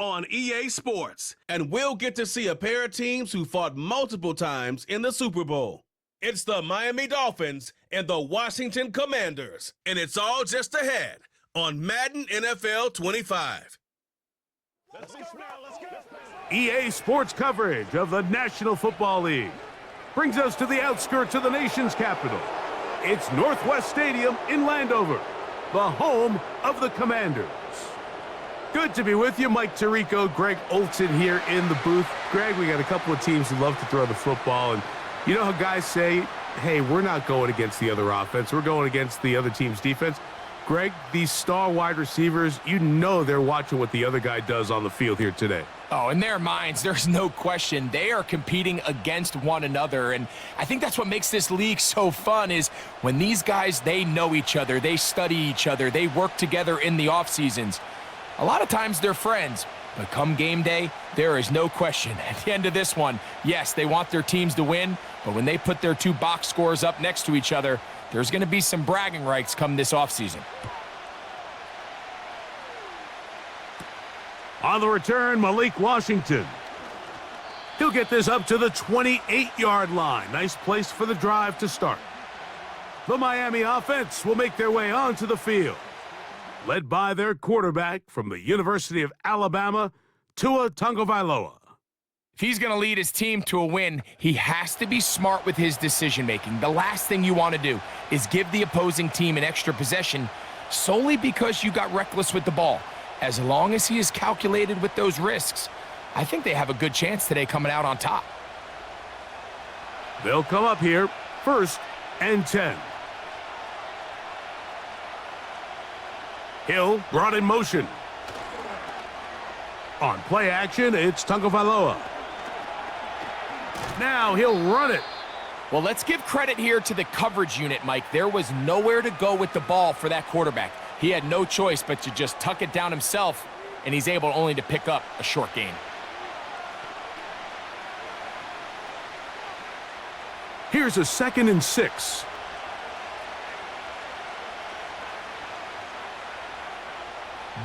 on EA Sports, and we'll get to see a pair of teams who fought multiple times in the Super Bowl. It's the Miami Dolphins and the Washington Commanders, and it's all just ahead on Madden NFL 25. EA Sports coverage of the National Football League brings us to the outskirts of the nation's capital. It's Northwest Stadium in Landover, the home of the Commanders. Good to be with you. Mike Tirico, Greg Olson here in the booth. Greg, we got a couple of teams who love to throw the football, and you know how guys say, hey, we're not going against the other offense. We're going against the other team's defense. Greg, these star wide receivers, you know they're watching what the other guy does on the field here today. Oh, in their minds, there's no question. They are competing against one another, and I think that's what makes this league so fun is when these guys, they know each other, they study each other, they work together in the off seasons. A lot of times they're friends, but come game day, there is no question. At the end of this one, yes, they want their teams to win, but when they put their two box scores up next to each other, there's going to be some bragging rights come this offseason. On the return, Malik Washington. He'll get this up to the 28-yard line. Nice place for the drive to start. The Miami offense will make their way onto the field, led by their quarterback from the University of Alabama, Tua Tagovailoa. If he's going to lead his team to a win, he has to be smart with his decision-making. The last thing you want to do is give the opposing team an extra possession solely because you got reckless with the ball. As long as he is calculated with those risks, I think they have a good chance today coming out on top. They'll come up here, 1st and 10. Hill brought in motion. On play action, it's Tagovailoa. Now he'll run it. Well, let's give credit here to the coverage unit, Mike. There was nowhere to go with the ball for that quarterback. He had no choice but to just tuck it down himself, and he's able only to pick up a short gain. Here's a 2nd and 6.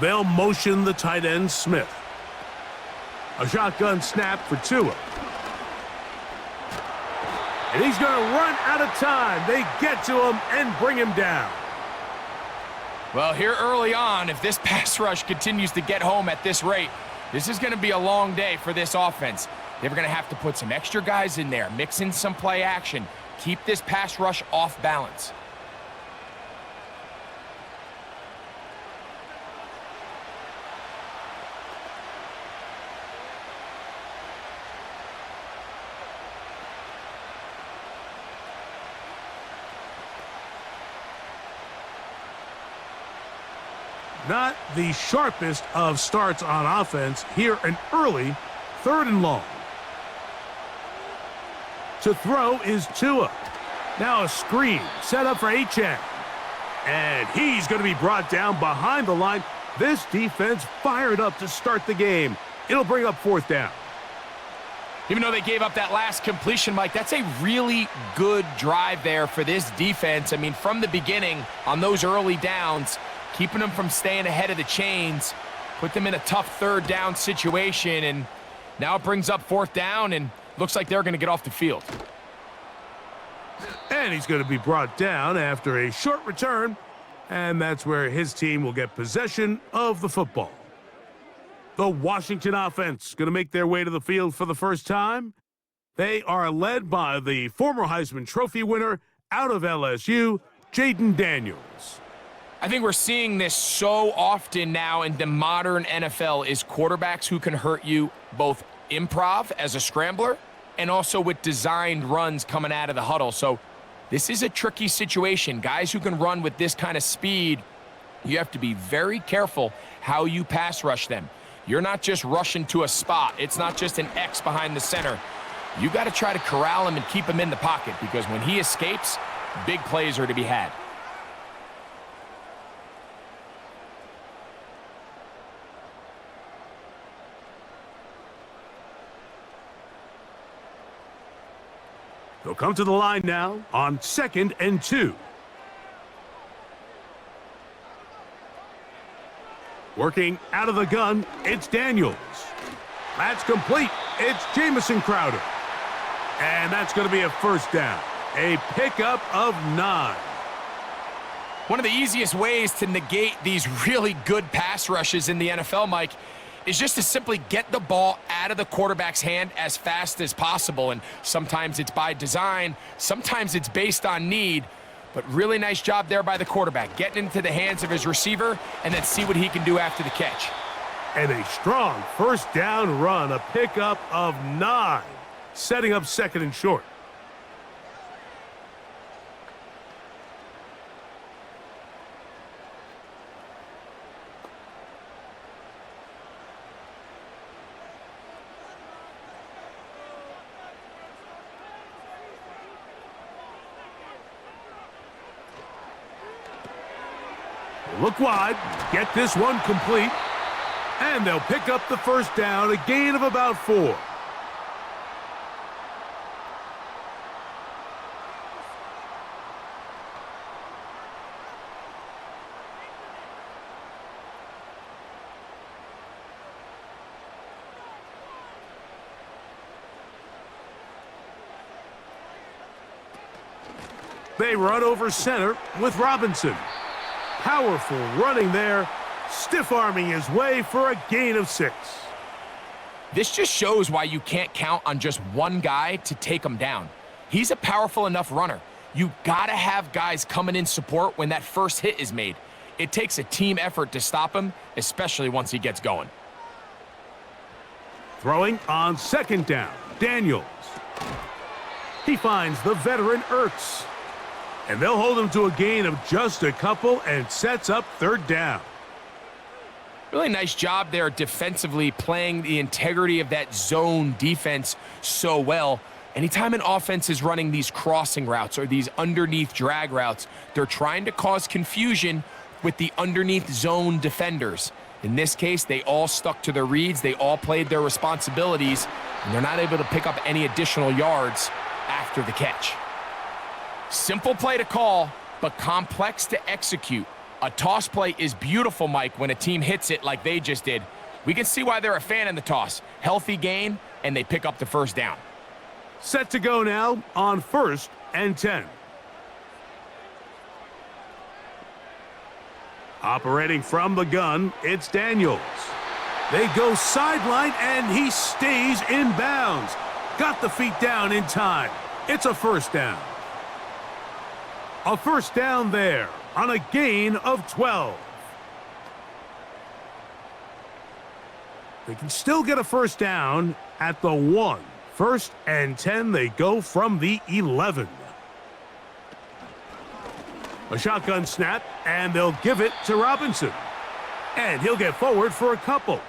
They'll motion the tight end, Smith. A shotgun snap for Tua. And he's going to run out of time. They get to him and bring him down. Well, here early on, if this pass rush continues to get home at this rate, this is going to be a long day for this offense. They're going to have to put some extra guys in there, mix in some play action, keep this pass rush off balance. Not the sharpest of starts on offense. Here an early 3rd and long. To throw is Tua. Now a screen set up for Achane. And he's going to be brought down behind the line. This defense fired up to start the game. It'll bring up 4th down. Even though they gave up that last completion, Mike, that's a really good drive there for this defense. I mean, from the beginning on those early downs, keeping them from staying ahead of the chains, put them in a tough 3rd down situation, and now it brings up 4th down, and looks like they're going to get off the field. And he's going to be brought down after a short return, and that's where his team will get possession of the football. The Washington offense going to make their way to the field for the first time. They are led by the former Heisman Trophy winner out of LSU, Jaden Daniels. I think we're seeing this so often now in the modern NFL is quarterbacks who can hurt you both improv as a scrambler and also with designed runs coming out of the huddle. So this is a tricky situation. Guys who can run with this kind of speed, you have to be very careful how you pass rush them. You're not just rushing to a spot. It's not just an X behind the center. You got to try to corral him and keep him in the pocket because when he escapes, big plays are to be had. They'll come to the line now on 2nd and 2. Working out of the gun, it's Daniels. That's complete. It's Jamison Crowder. And that's going to be a first down. A pickup of 9. One of the easiest ways to negate these really good pass rushes in the NFL, Mike, is just to simply get the ball out of the quarterback's hand as fast as possible. And sometimes it's by design, sometimes it's based on need. But really nice job there by the quarterback, getting into the hands of his receiver and then see what he can do after the catch. And a strong first down run, a pickup of 9, setting up second and short. Look wide, get this one complete, and they'll pick up the first down, a gain of about 4. They run over center with Robinson. Powerful running there, stiff-arming his way for a gain of 6. This just shows why you can't count on just one guy to take him down. He's a powerful enough runner. You gotta have guys coming in support when that first hit is made. It takes a team effort to stop him, especially once he gets going. Throwing on second down, Daniels. He finds the veteran Ertz. And they'll hold him to a gain of just a couple and sets up third down. Really nice job there defensively, playing the integrity of that zone defense so well. Anytime an offense is running these crossing routes or these underneath drag routes, they're trying to cause confusion with the underneath zone defenders. In this case, they all stuck to their reads, they all played their responsibilities, and they're not able to pick up any additional yards after the catch. Simple play to call, but complex to execute. A toss play is beautiful, Mike, when a team hits it like they just did. We can see why they're a fan in the toss. Healthy gain, and they pick up the first down. Set to go now on 1st and 10. Operating from the gun, it's Daniels. They go sideline, and he stays in bounds. Got the feet down in time. It's a first down. A first down there on a gain of 12. They can still get a first down at the 1. 1st and 10, they go from the 11. A shotgun snap, and they'll give it to Robinson. And he'll get forward for a couple.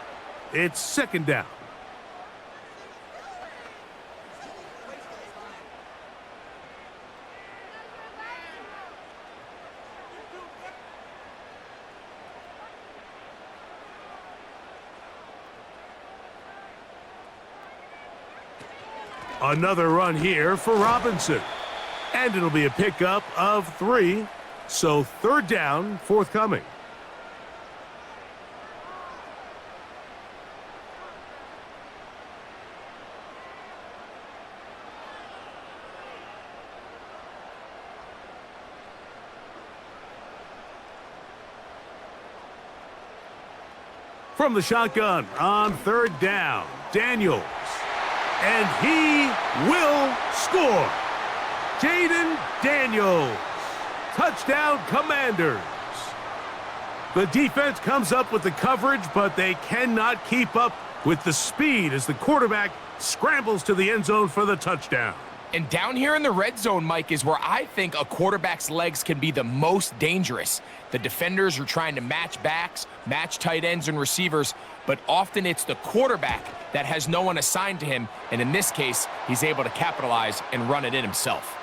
It's second down. Another run here for Robinson. And it'll be a pickup of 3. So third down forthcoming. From the shotgun on third down, Daniels. And he will score. Jaden Daniels. Touchdown, Commanders. The defense comes up with the coverage, but they cannot keep up with the speed as the quarterback scrambles to the end zone for the touchdown. And down here in the red zone, Mike, is where I think a quarterback's legs can be the most dangerous. The defenders are trying to match backs, match tight ends and receivers, but often it's the quarterback that has no one assigned to him, and in this case, he's able to capitalize and run it in himself.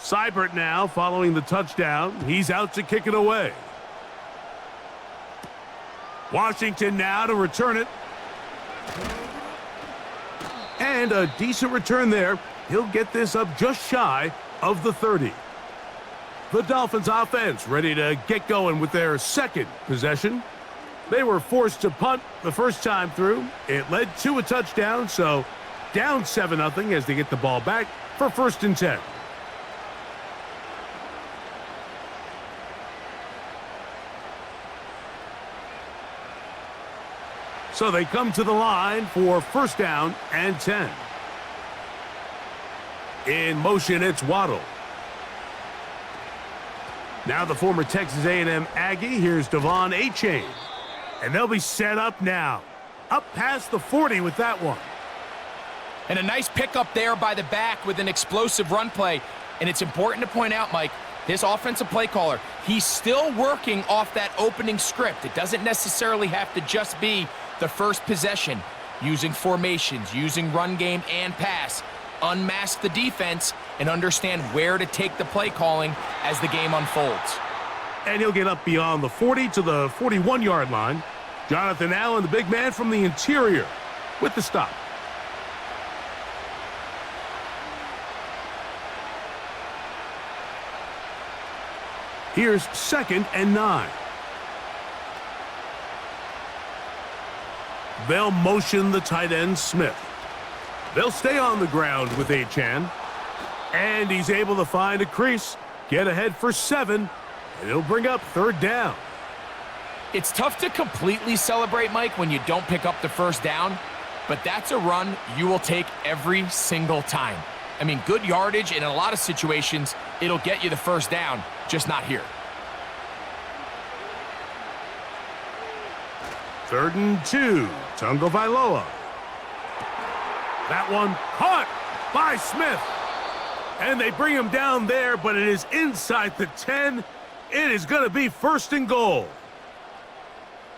Seibert now following the touchdown. He's out to kick it away. Washington now to return it. And a decent return there. He'll get this up just shy of the 30. The Dolphins offense ready to get going with their second possession. They were forced to punt the first time through. It led to a touchdown, so down 7-0 as they get the ball back for 1st and 10. So they come to the line for 1st down and 10. In motion, it's Waddle. Now the former Texas A&M Aggie. Here's Devon Achane. And they'll be set up now. Up past the 40 with that one. And a nice pickup there by the back with an explosive run play. And it's important to point out, Mike, this offensive play caller, he's still working off that opening script. It doesn't necessarily have to just be the first possession. Using formations, using run game and pass. Unmask the defense and understand where to take the play calling as the game unfolds. And he'll get up beyond the 40 to the 41-yard line. Jonathan Allen, the big man from the interior, with the stop. Here's 2nd and 9. They'll motion the tight end, Smith. They'll stay on the ground with Achane. And he's able to find a crease, get ahead for 7, and he'll bring up 3rd down. It's tough to completely celebrate, Mike, when you don't pick up the 1st down, but that's a run you will take every single time. I mean, good yardage, and in a lot of situations, it'll get you the 1st down, just not here. 3rd and 2, Tungo Vailoa. That one caught by Smith. And they bring him down there, but it is inside the 10. It is going to be 1st and goal.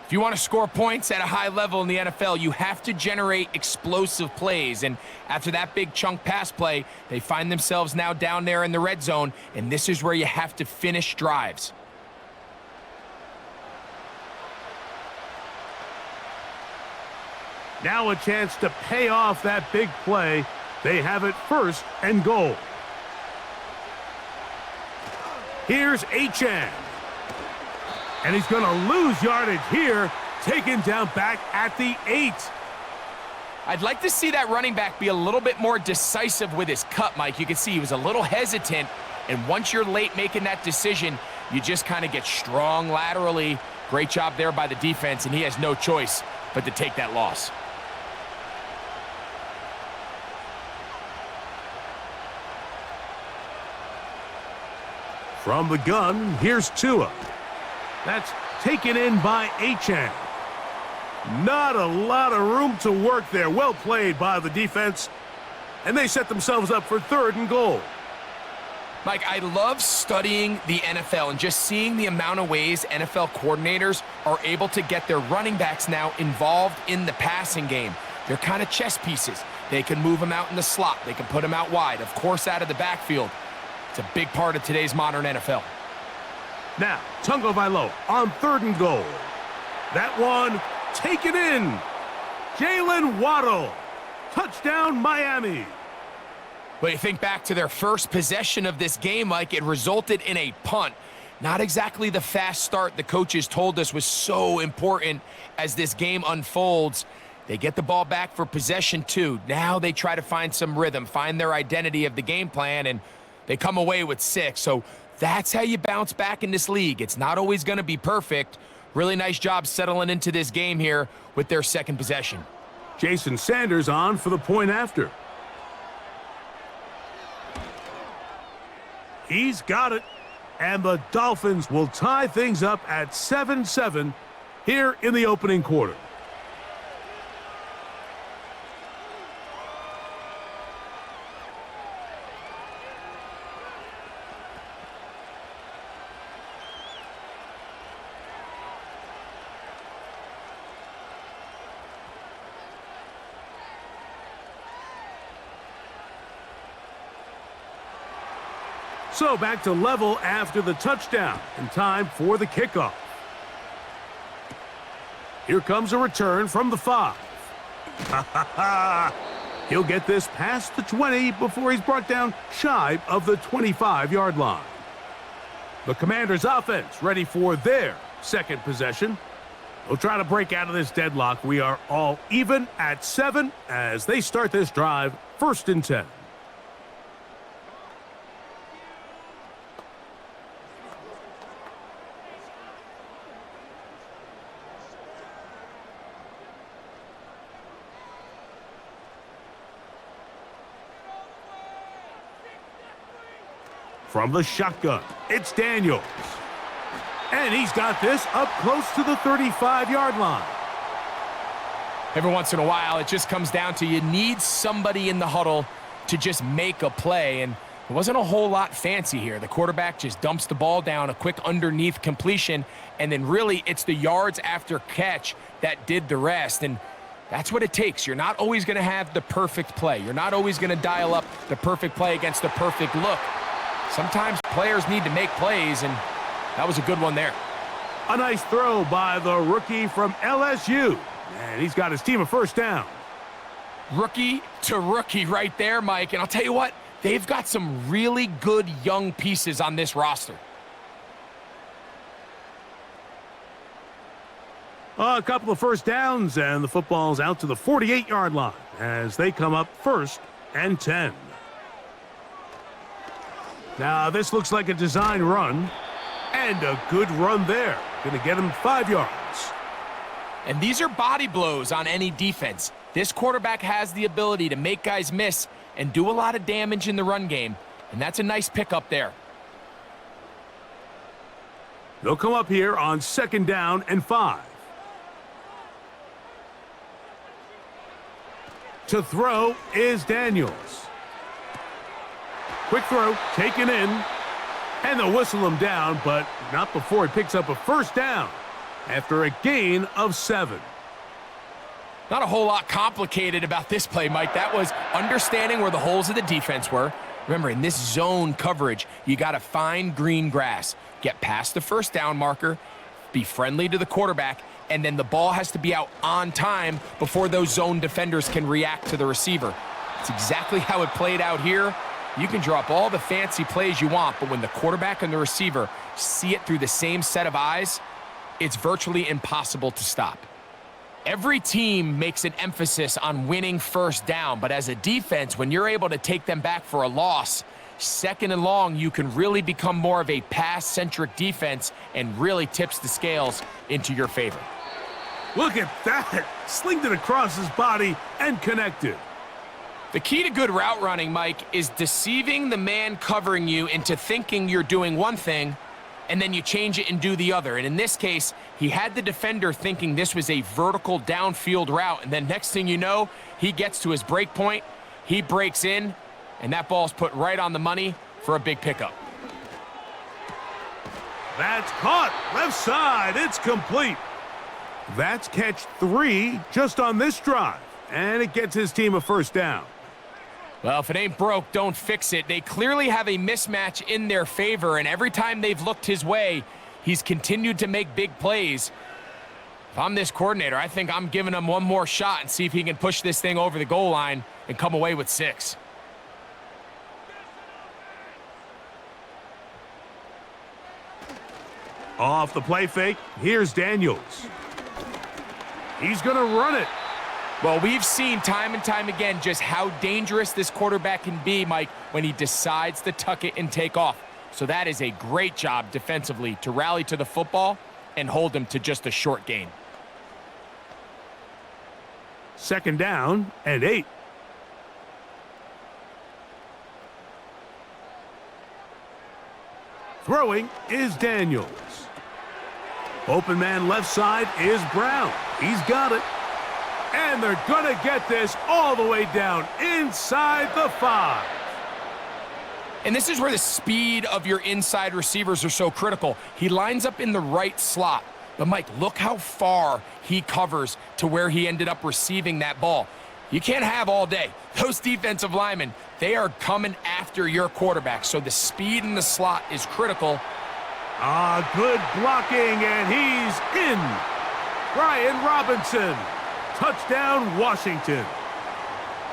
If you want to score points at a high level in the NFL, you have to generate explosive plays. And after that big chunk pass play, they find themselves now down there in the red zone, and this is where you have to finish drives. Now a chance to pay off that big play. They have it 1st and goal. Here's Achane. And he's going to lose yardage here, taken down back at the 8. I'd like to see that running back be a little bit more decisive with his cut, Mike. You can see he was a little hesitant, and once you're late making that decision, you just kind of get strong laterally. Great job there by the defense, and he has no choice but to take that loss. From the gun, here's Tua. That's taken in by Achane. Not a lot of room to work there. Well played by the defense. And they set themselves up for 3rd and goal. Mike, I love studying the NFL and just seeing the amount of ways NFL coordinators are able to get their running backs now involved in the passing game. They're kind of chess pieces. They can move them out in the slot. They can put them out wide, of course, out of the backfield. It's a big part of today's modern NFL. Now, Tungo Vailoa on 3rd and goal. That one taken in. Jalen Waddle. Touchdown, Miami. But you think back to their first possession of this game, Mike, it resulted in a punt. Not exactly the fast start the coaches told us was so important as this game unfolds. They get the ball back for possession 2. Now they try to find some rhythm, find their identity of the game plan, and they come away with 6. So that's how you bounce back in this league. It's not always going to be perfect. Really nice job settling into this game here with their 2nd possession. Jason Sanders on for the point after. He's got it. And the Dolphins will tie things up at 7-7 here in the opening quarter. So back to level after the touchdown, and time for the kickoff. Here comes a return from the 5. He'll get this past the 20 before he's brought down shy of the 25-yard line. The Commanders' offense ready for their second possession. They'll try to break out of this deadlock. We are all even at 7 as they start this drive, 1st and 10. From the shotgun, it's Daniels. And he's got this up close to the 35-yard line. Every once in a while, it just comes down to you need somebody in the huddle to just make a play, and it wasn't a whole lot fancy here. The quarterback just dumps the ball down, a quick underneath completion, and then really it's the yards after catch that did the rest, and that's what it takes. You're not always going to have the perfect play. You're not always going to dial up the perfect play against the perfect look. Sometimes players need to make plays, and that was a good one there. A nice throw by the rookie from LSU. And he's got his team a 1st down. Rookie to rookie right there, Mike. And I'll tell you what, they've got some really good young pieces on this roster. A couple of 1st downs, and the football's out to the 48-yard line as they come up 1st and 10. Now, this looks like a design run, and a good run there. Going to get him 5 yards. And these are body blows on any defense. This quarterback has the ability to make guys miss and do a lot of damage in the run game, and that's a nice pickup there. They'll come up here on 2nd down and 5. To throw is Daniels. Quick throw, taken in, and they'll whistle him down, but not before he picks up a 1st down after a gain of 7. Not a whole lot complicated about this play, Mike. That was understanding where the holes of the defense were. Remember, in this zone coverage, you got to find green grass, get past the 1st down marker, be friendly to the quarterback, and then the ball has to be out on time before those zone defenders can react to the receiver. It's exactly how it played out here. You can draw up all the fancy plays you want, but when the quarterback and the receiver see it through the same set of eyes, it's virtually impossible to stop. Every team makes an emphasis on winning 1st down, but as a defense, when you're able to take them back for a loss, 2nd and long, you can really become more of a pass-centric defense and really tips the scales into your favor. Look at that. Slinged it across his body and connected. The key to good route running, Mike, is deceiving the man covering you into thinking you're doing one thing, and then you change it and do the other. And in this case, he had the defender thinking this was a vertical downfield route, and then next thing you know, he gets to his break point, he breaks in, and that ball's put right on the money for a big pickup. That's caught. Left side. It's complete. That's catch 3 just on this drive, and it gets his team a 1st down. Well, if it ain't broke, don't fix it. They clearly have a mismatch in their favor, and every time they've looked his way, he's continued to make big plays. If I'm this coordinator, I think I'm giving him one more shot and see if he can push this thing over the goal line and come away with 6. Off the play fake, here's Daniels. He's going to run it. Well, we've seen time and time again just how dangerous this quarterback can be, Mike, when he decides to tuck it and take off. So that is a great job defensively to rally to the football and hold him to just a short gain. 2nd down and 8. Throwing is Daniels. Open man left side is Brown. He's got it. And they're going to get this all the way down inside the 5. And this is where the speed of your inside receivers are so critical. He lines up in the right slot. But, Mike, look how far he covers to where he ended up receiving that ball. You can't have all day. Those defensive linemen, they are coming after your quarterback, so the speed in the slot is critical. Good blocking, and he's in. Brian Robinson, touchdown Washington.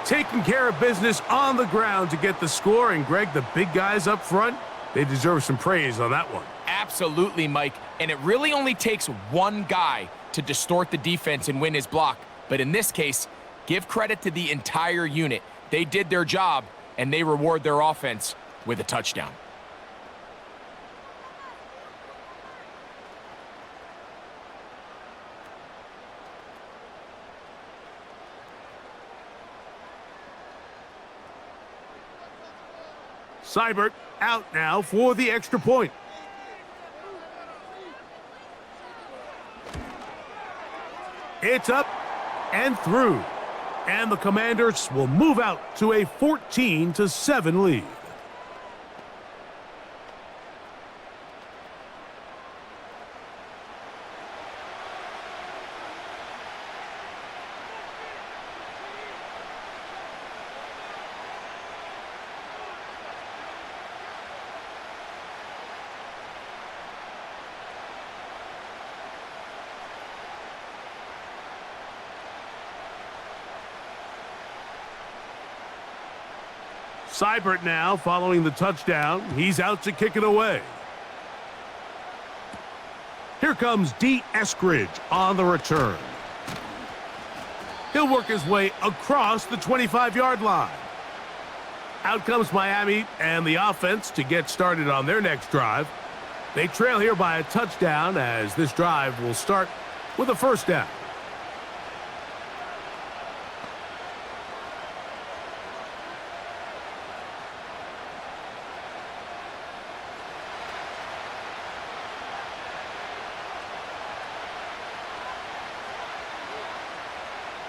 Taking care of business on the ground to get the score, and Greg, the big guys up front, they deserve some praise on that one. Absolutely, Mike, and it really only takes one guy to distort the defense and win his block, but in this case, give credit to the entire unit. They did their job, and they reward their offense with a touchdown. Seibert out now for the extra point. It's up and through. And the Commanders will move out to a 14-7 lead. Seibert now following the touchdown. He's out to kick it away. Here comes D. Eskridge on the return. He'll work his way across the 25-yard line. Out comes Miami and the offense to get started on their next drive. They trail here by a touchdown as this drive will start with a first down.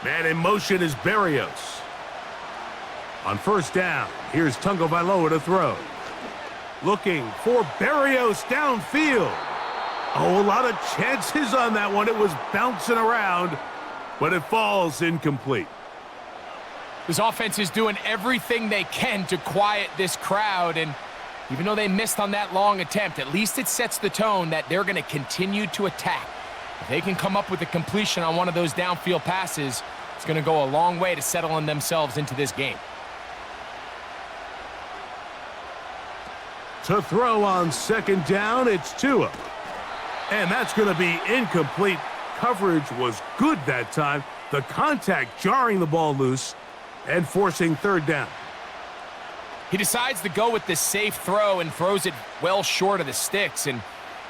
Man in motion is Berrios. On first down, here's Tungo Vailoa to throw. Looking for Berrios downfield. Oh, a lot of chances on that one. It was bouncing around, but it falls incomplete. This offense is doing everything they can to quiet this crowd, and even though they missed on that long attempt, at least it sets the tone that they're going to continue to attack. If they can come up with a completion on one of those downfield passes, it's going to go a long way to settling themselves into this game. To throw on second down, it's Tua. And that's going to be incomplete. Coverage was good that time. The contact jarring the ball loose and forcing third down. He decides to go with this safe throw and throws it well short of the sticks. And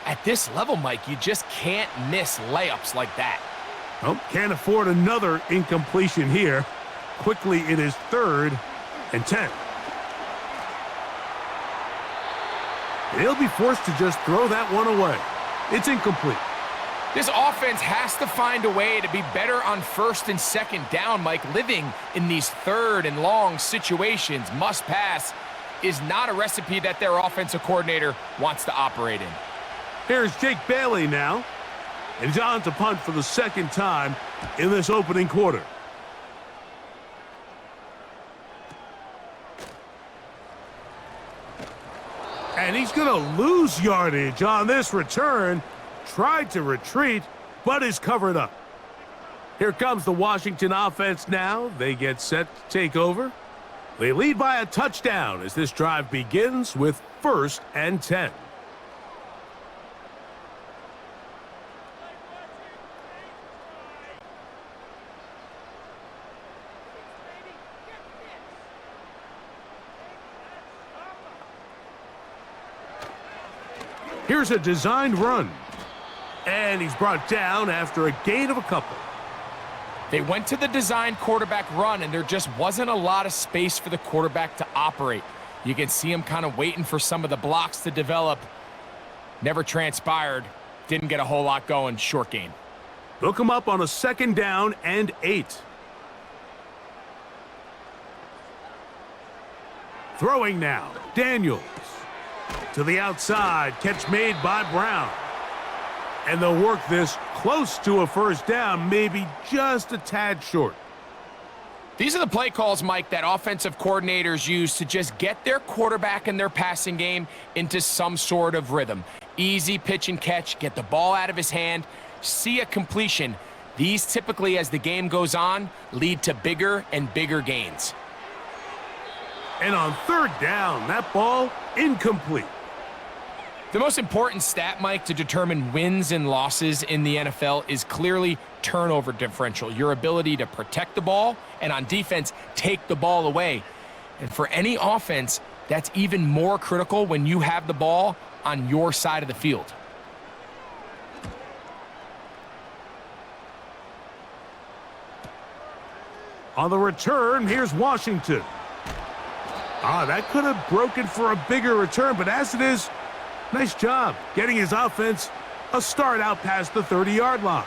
at this level, Mike, you just can't miss layups like that. Well, can't afford another incompletion here. Quickly, it is 3rd and 10. He'll be forced to just throw that one away. It's incomplete. This offense has to find a way to be better on first and second down, Mike. Living in these third and long situations, must pass, is not a recipe that their offensive coordinator wants to operate in. Here's Jake Bailey now. And he's on to punt for the second time in this opening quarter. And he's going to lose yardage on this return. Tried to retreat, but is covered up. Here comes the Washington offense now. They get set to take over. They lead by a touchdown as this drive begins with 1st and 10. Here's a designed run. And he's brought down after a gain of a couple. They went to the designed quarterback run, and there just wasn't a lot of space for the quarterback to operate. You can see him kind of waiting for some of the blocks to develop. Never transpired. Didn't get a whole lot going. Short gain. They'll come up on a 2nd down and 8. Throwing now. Daniels. To the outside. Catch made by Brown. And they'll work this close to a first down, maybe just a tad short. These are the play calls, Mike, that offensive coordinators use to just get their quarterback and their passing game into some sort of rhythm. Easy pitch and catch, get the ball out of his hand, see a completion. These typically, as the game goes on, lead to bigger and bigger gains. And on third down, that ball incomplete. The most important stat, Mike, to determine wins and losses in the NFL is clearly turnover differential, your ability to protect the ball and on defense, take the ball away. And for any offense, that's even more critical when you have the ball on your side of the field. On the return, here's Washington. That could have broken for a bigger return, but as it is, nice job getting his offense a start out past the 30-yard line.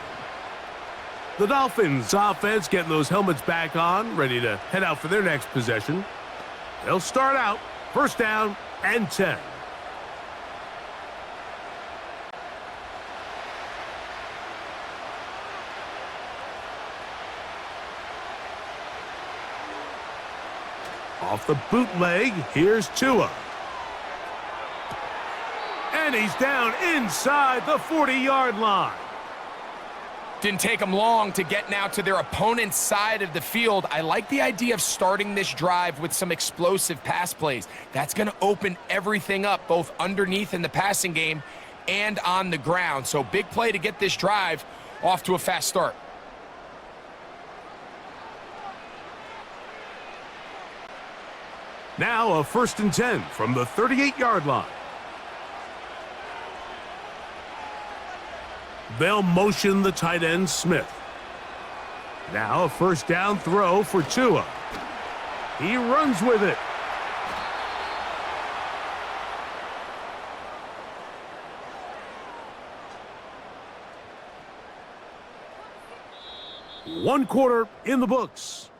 The Dolphins offense getting those helmets back on, ready to head out for their next possession. They'll start out first down and 10. Off the bootleg, here's Tua. And he's down inside the 40-yard line. Didn't take them long to get now to their opponent's side of the field. I like the idea of starting this drive with some explosive pass plays. That's going to open everything up, both underneath in the passing game and on the ground. So big play to get this drive off to a fast start. Now a first and 10 from the 38-yard line. They'll motion the tight end, Smith. Now a first down throw for Tua. He runs with it. One quarter in the books.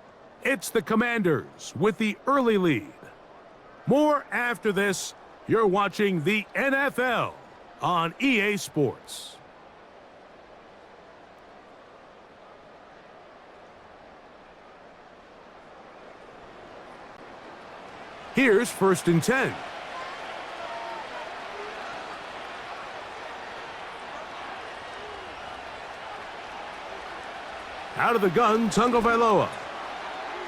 It's the Commanders with the early lead. More after this. You're watching the NFL on EA Sports. Here's first and 10. Out of the gun, Tagovailoa.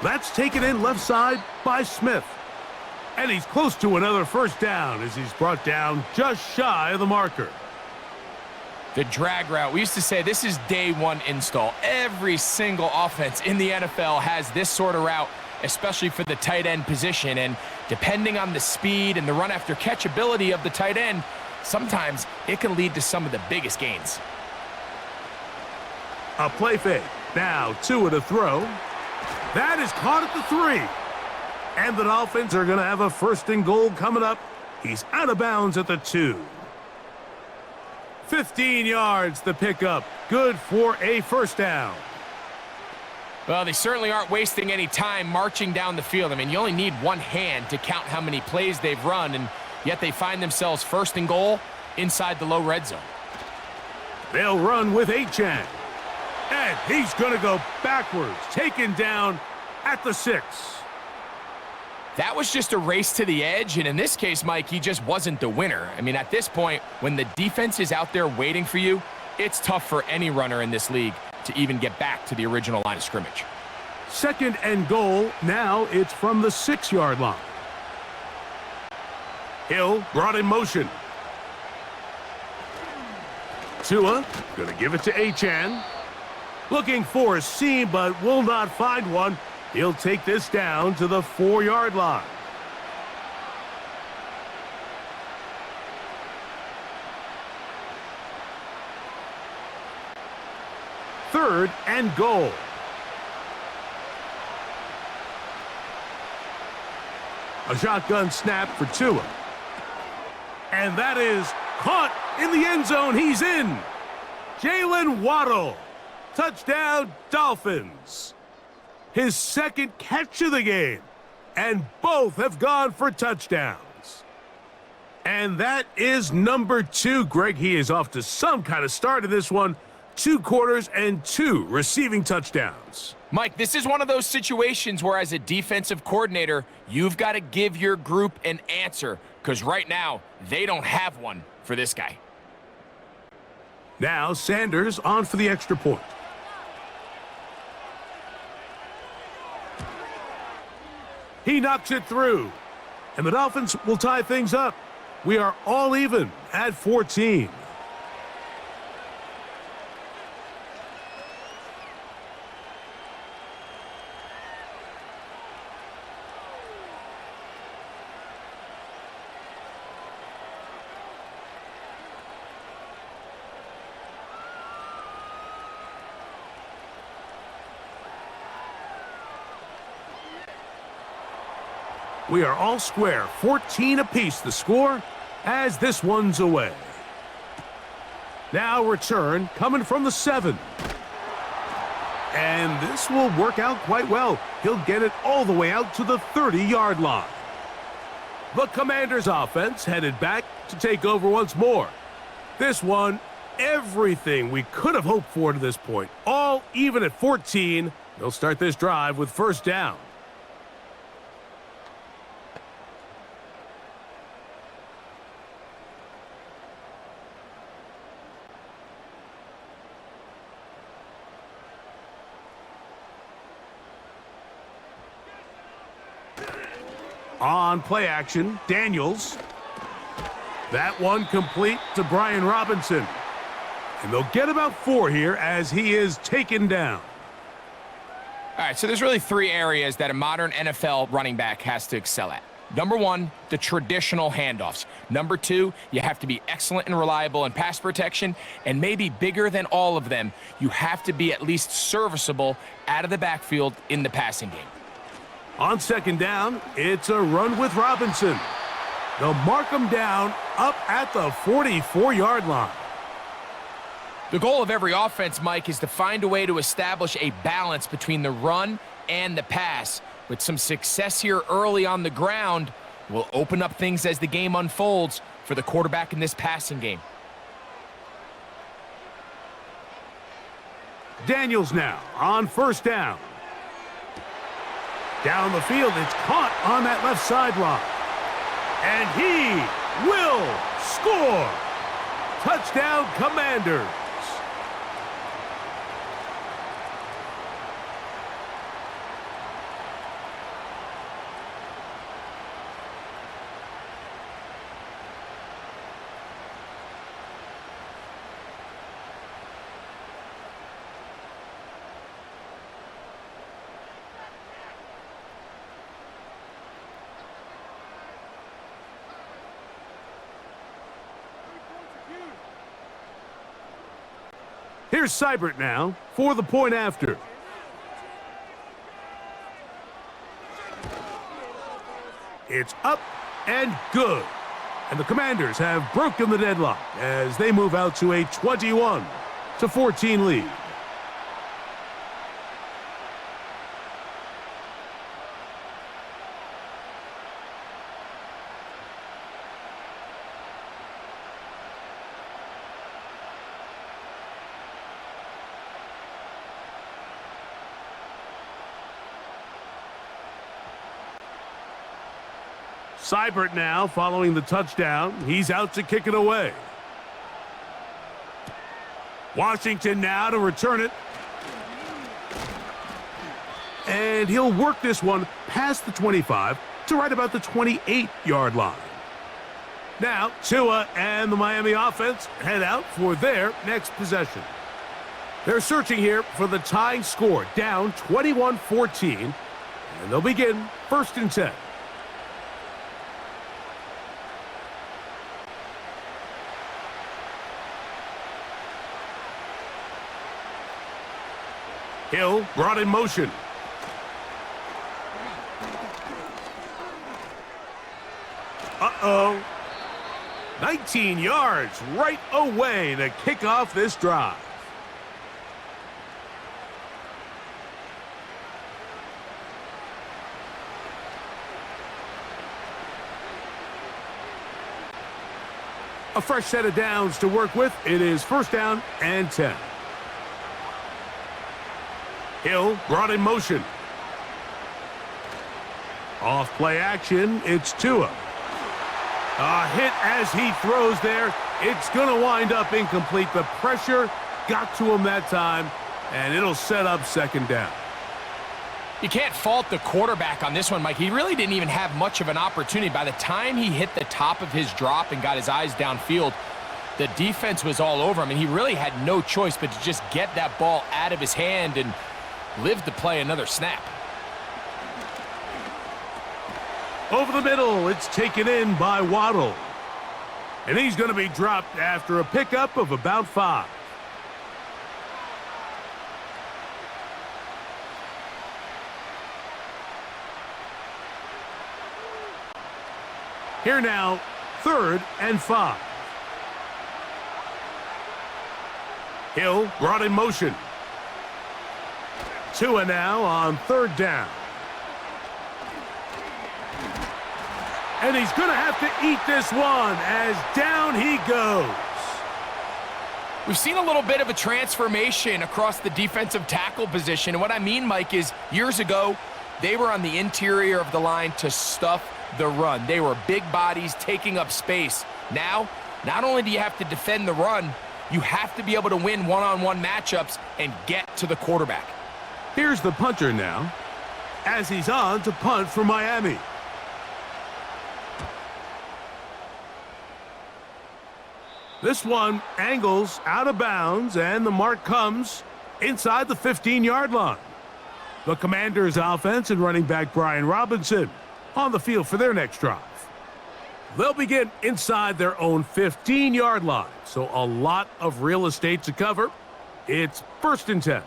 That's taken in left side by Smith. And he's close to another first down as he's brought down just shy of the marker. The drag route. We used to say this is day one install. Every single offense in the NFL has this sort of route, especially for the tight end position. And depending on the speed and the run after catch ability of the tight end, sometimes it can lead to some of the biggest gains. A play fake. Now Tua to throw. That is caught at the 3. And the Dolphins are going to have a first and goal coming up. He's out of bounds at the 2. 15 yards the pickup. Good for a first down. Well, they certainly aren't wasting any time marching down the field. I mean, you only need one hand to count how many plays they've run, and yet they find themselves first and goal inside the low red zone. They'll run with Achane. And he's going to go backwards, taken down at the 6. That was just a race to the edge, and in this case, Mike, he just wasn't the winner. I mean, at this point, when the defense is out there waiting for you, it's tough for any runner in this league to even get back to the original line of scrimmage. Second and goal. Now it's from the 6-yard line. Hill brought in motion. Tua going to give it to Achane. Looking for a seam, but will not find one. He'll take this down to the 4-yard line. Third and goal. A shotgun snap for Tua. And that is caught in the end zone. He's in. Jalen Waddle. Touchdown, Dolphins. His second catch of the game. And both have gone for touchdowns. And that is number 2. Greg, he is off to some kind of start in this one. 2 quarters and 2 receiving touchdowns. Mike, this is one of those situations where as a defensive coordinator, you've got to give your group an answer, because right now, they don't have one for this guy. Now Sanders on for the extra point. He knocks it through, and the Dolphins will tie things up. We are all even at 14. We are all square, 14 apiece the score as this one's away. Now return coming from the 7. And this will work out quite well. He'll get it all the way out to the 30-yard line. The Commanders' offense headed back to take over once more. This one, everything we could have hoped for to this point. All even at 14. They'll start this drive with first down. On play action, Daniels. That one complete to Brian Robinson. And they'll get about 4 here as he is taken down. All right, so there's really 3 areas that a modern NFL running back has to excel at. Number 1, the traditional handoffs. Number 2, you have to be excellent and reliable in pass protection. And maybe bigger than all of them, you have to be at least serviceable out of the backfield in the passing game. On second down, it's a run with Robinson. They'll mark him down up at the 44-yard line. The goal of every offense, Mike, is to find a way to establish a balance between the run and the pass. With some success here early on the ground, will open up things as the game unfolds for the quarterback in this passing game. Daniels now on first down. Down the field, it's caught on that left sideline. And he will score. Touchdown, Commanders. Here's Seibert now for the point after. It's up and good. And the Commanders have broken the deadlock as they move out to a 21-14 lead. Seibert now following the touchdown. He's out to kick it away. Washington now to return it. And he'll work this one past the 25 to right about the 28-yard line. Now, Tua and the Miami offense head out for their next possession. They're searching here for the tying score, down 21-14, and they'll begin first and 10. Hill brought in motion. Uh-oh. 19 yards right away to kick off this drive. A fresh set of downs to work with. It is first down and 10. Hill brought in motion. Off play action, it's Tua. A hit as he throws there. It's going to wind up incomplete. The pressure got to him that time, and it'll set up second down. You can't fault the quarterback on this one, Mike. He really didn't even have much of an opportunity. By the time he hit the top of his drop and got his eyes downfield, the defense was all over him, and he really had no choice but to just get that ball out of his hand and live to play another snap. Over the middle, it's taken in by Waddle. And he's going to be dropped after a pickup of about 5. Here now, 3rd and 5. Hill brought in motion. Tua now on 3rd down. And he's going to have to eat this one as down he goes. We've seen a little bit of a transformation across the defensive tackle position. And what I mean, Mike, is years ago, they were on the interior of the line to stuff the run. They were big bodies taking up space. Now, not only do you have to defend the run, you have to be able to win one-on-one matchups and get to the quarterback. Here's the punter now, as he's on to punt for Miami. This one angles out of bounds, and the mark comes inside the 15-yard line. The Commanders' offense and running back Brian Robinson on the field for their next drive. They'll begin inside their own 15-yard line, so a lot of real estate to cover. It's 1st and 10.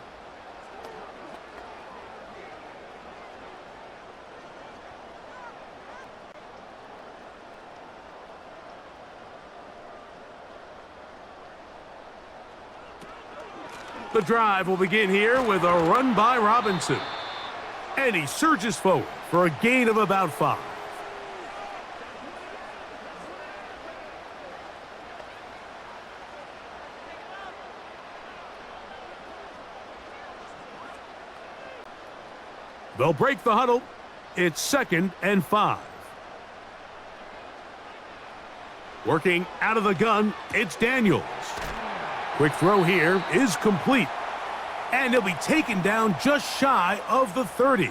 The drive will begin here with a run by Robinson. And he surges forward for a gain of about 5. They'll break the huddle. It's 2nd and 5. Working out of the gun, it's Daniels. Quick throw here is complete. And he'll be taken down just shy of the 30.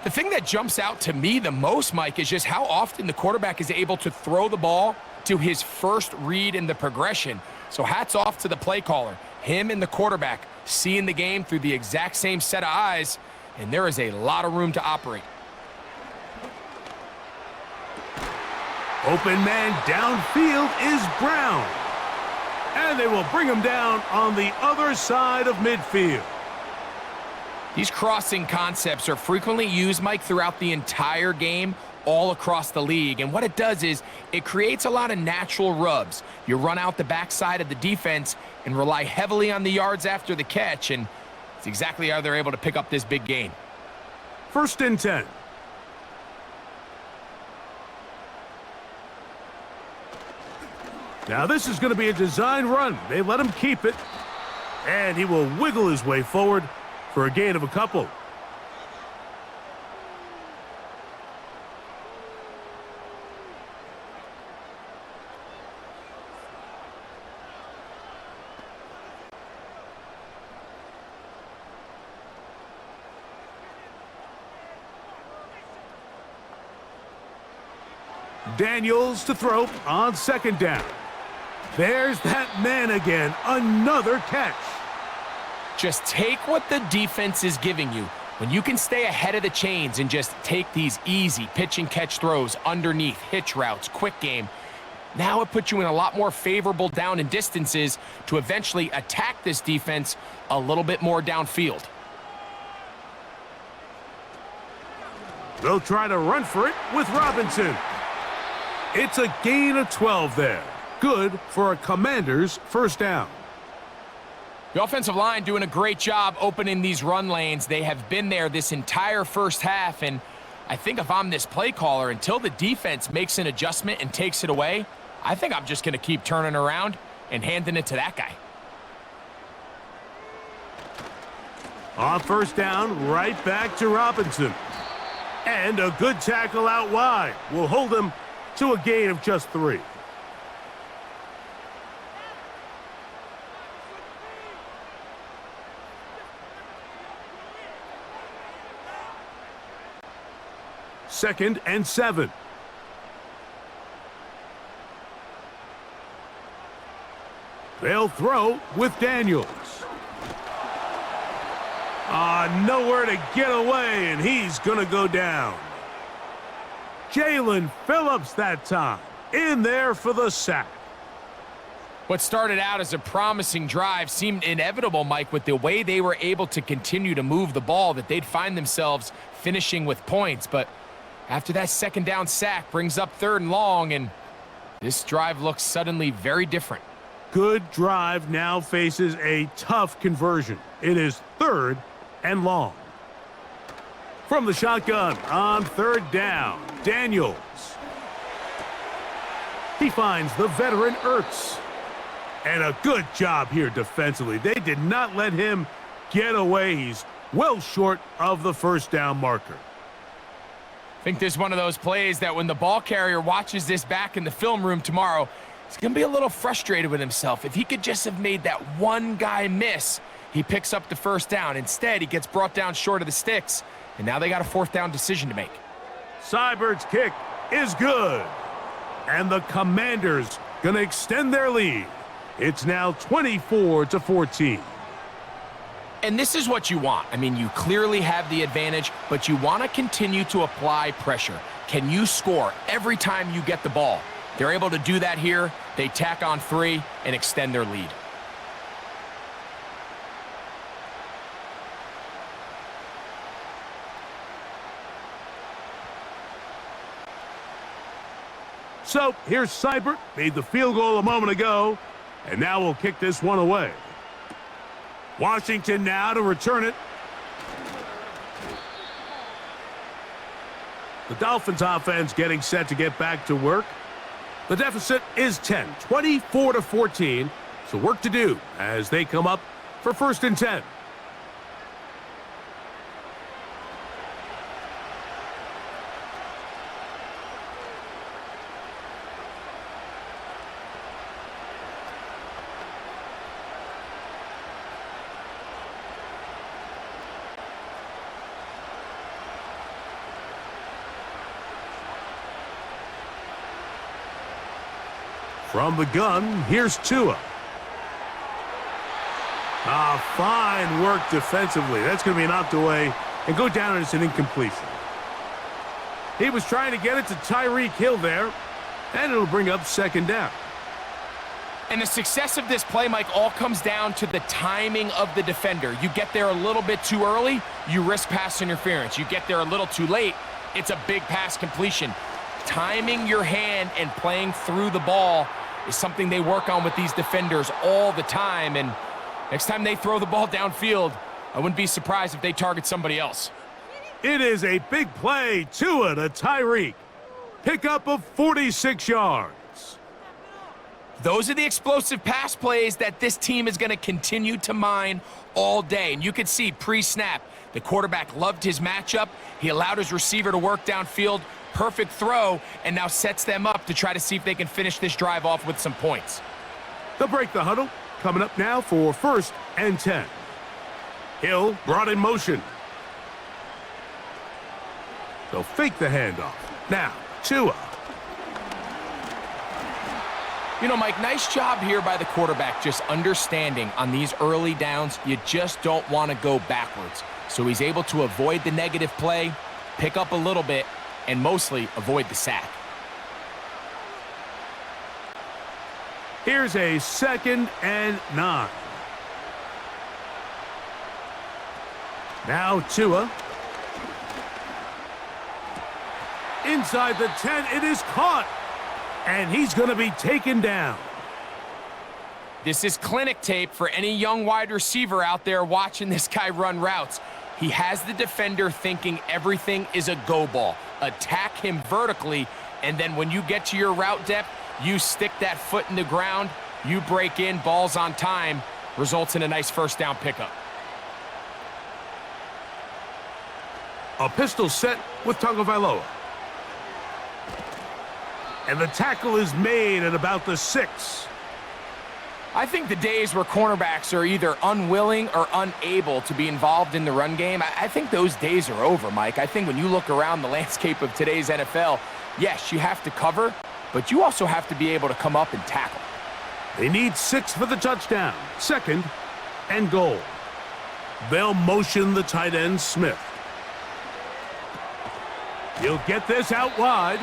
The thing that jumps out to me the most, Mike, is just how often the quarterback is able to throw the ball to his first read in the progression. So hats off to the play caller. Him and the quarterback seeing the game through the exact same set of eyes, and there is a lot of room to operate. Open man downfield is Brown. And they will bring him down on the other side of midfield. These crossing concepts are frequently used, Mike, throughout the entire game, all across the league. And what it does is it creates a lot of natural rubs. You run out the backside of the defense and rely heavily on the yards after the catch, and it's exactly how they're able to pick up this big gain. 1st and 10. Now this is going to be a design run. They let him keep it. And he will wiggle his way forward for a gain of a couple. Daniels to throw on 2nd down. There's that man again. Another catch. Just take what the defense is giving you. When you can stay ahead of the chains and just take these easy pitch and catch throws underneath, hitch routes, quick game, now it puts you in a lot more favorable down and distances to eventually attack this defense a little bit more downfield. They'll try to run for it with Robinson. It's a gain of 12 there. Good for a Commander's 1st down. The offensive line doing a great job opening these run lanes. They have been there this entire first half, and I think if I'm this play caller, until the defense makes an adjustment and takes it away, I think I'm just going to keep turning around and handing it to that guy. On first down, right back to Robinson. And a good tackle out wide will hold him to a gain of just 3. Second and 7. They'll throw with Daniels. Nowhere to get away, and he's going to go down. Jalen Phillips that time, in there for the sack. What started out as a promising drive seemed inevitable, Mike, with the way they were able to continue to move the ball, that they'd find themselves finishing with points. But after that second down sack brings up 3rd and long, and this drive looks suddenly very different. Good drive now faces a tough conversion. It is 3rd and long. From the shotgun on 3rd down, Daniels. He finds the veteran Ertz. And a good job here defensively. They did not let him get away. He's well short of the first down marker. I think this is one of those plays that when the ball carrier watches this back in the film room tomorrow, he's going to be a little frustrated with himself. If he could just have made that one guy miss, he picks up the first down. Instead, he gets brought down short of the sticks, and now they got a 4th down decision to make. Seibert's kick is good. And the Commanders going to extend their lead. It's now 24-14. And this is what you want. I mean, you clearly have the advantage, but you want to continue to apply pressure. Can you score every time you get the ball? They're able to do that here. They tack on 3 and extend their lead. So here's Seibert, made the field goal a moment ago, and now we'll kick this one away. Washington now to return it. The Dolphins offense getting set to get back to work. The deficit is 10, 24-14, so work to do as they come up for 1st and 10. From the gun, here's Tua. Fine work defensively. That's going to be knocked away and go down as an incompletion. He was trying to get it to Tyreek Hill there, and it'll bring up 2nd down. And the success of this play, Mike, all comes down to the timing of the defender. You get there a little bit too early, you risk pass interference. You get there a little too late, it's a big pass completion. Timing your hand and playing through the ball is something they work on with these defenders all the time. And next time they throw the ball downfield, I wouldn't be surprised if they target somebody else. It is a big play. Tua to Tyreek. Pickup of 46 yards. Those are the explosive pass plays that this team is going to continue to mine all day. And you can see pre-snap, the quarterback loved his matchup. He allowed his receiver to work downfield. Perfect throw, and now sets them up to try to see if they can finish this drive off with some points. They'll break the huddle. Coming up now for 1st and 10. Hill brought in motion. They'll fake the handoff. Now, Tua. You know, Mike, nice job here by the quarterback, just understanding on these early downs, you just don't want to go backwards. So he's able to avoid the negative play, pick up a little bit, and mostly avoid the sack. Here's a 2nd and 9. Now Tua. Inside the 10, it is caught. And he's going to be taken down. This is clinic tape for any young wide receiver out there watching this guy run routes. He has the defender thinking everything is a go ball. Attack him vertically, and then when you get to your route depth, you stick that foot in the ground, you break in, balls on time, results in a nice 1st down pickup. A pistol set with Tagovailoa. And the tackle is made at about the 6. I think the days where cornerbacks are either unwilling or unable to be involved in the run game, I think those days are over, Mike. I think when you look around the landscape of today's NFL, yes, you have to cover, but you also have to be able to come up and tackle. They need 6 for the touchdown. 2nd and goal. They'll motion the tight end, Smith. He'll get this out wide.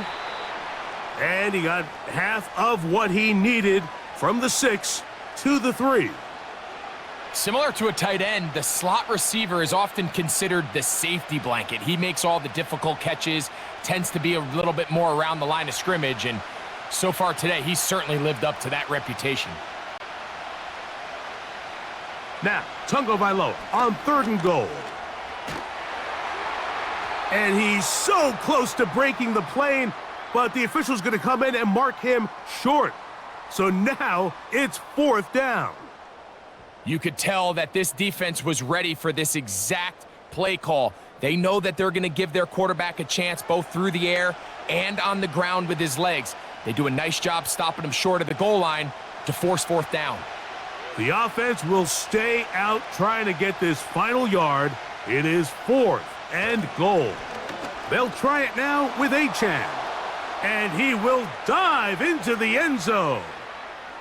And he got half of what he needed from the 6 to the 3. Similar to a tight end, the slot receiver is often considered the safety blanket. He makes all the difficult catches, tends to be a little bit more around the line of scrimmage, and so far today, he's certainly lived up to that reputation. Now, Tagovailoa on 3rd and goal. And he's so close to breaking the plane, but the official's going to come in and mark him short. So now it's 4th down. You could tell that this defense was ready for this exact play call. They know that they're going to give their quarterback a chance both through the air and on the ground with his legs. They do a nice job stopping him short of the goal line to force 4th down. The offense will stay out trying to get this final yard. It is 4th and goal. They'll try it now with Achane. And he will dive into the end zone.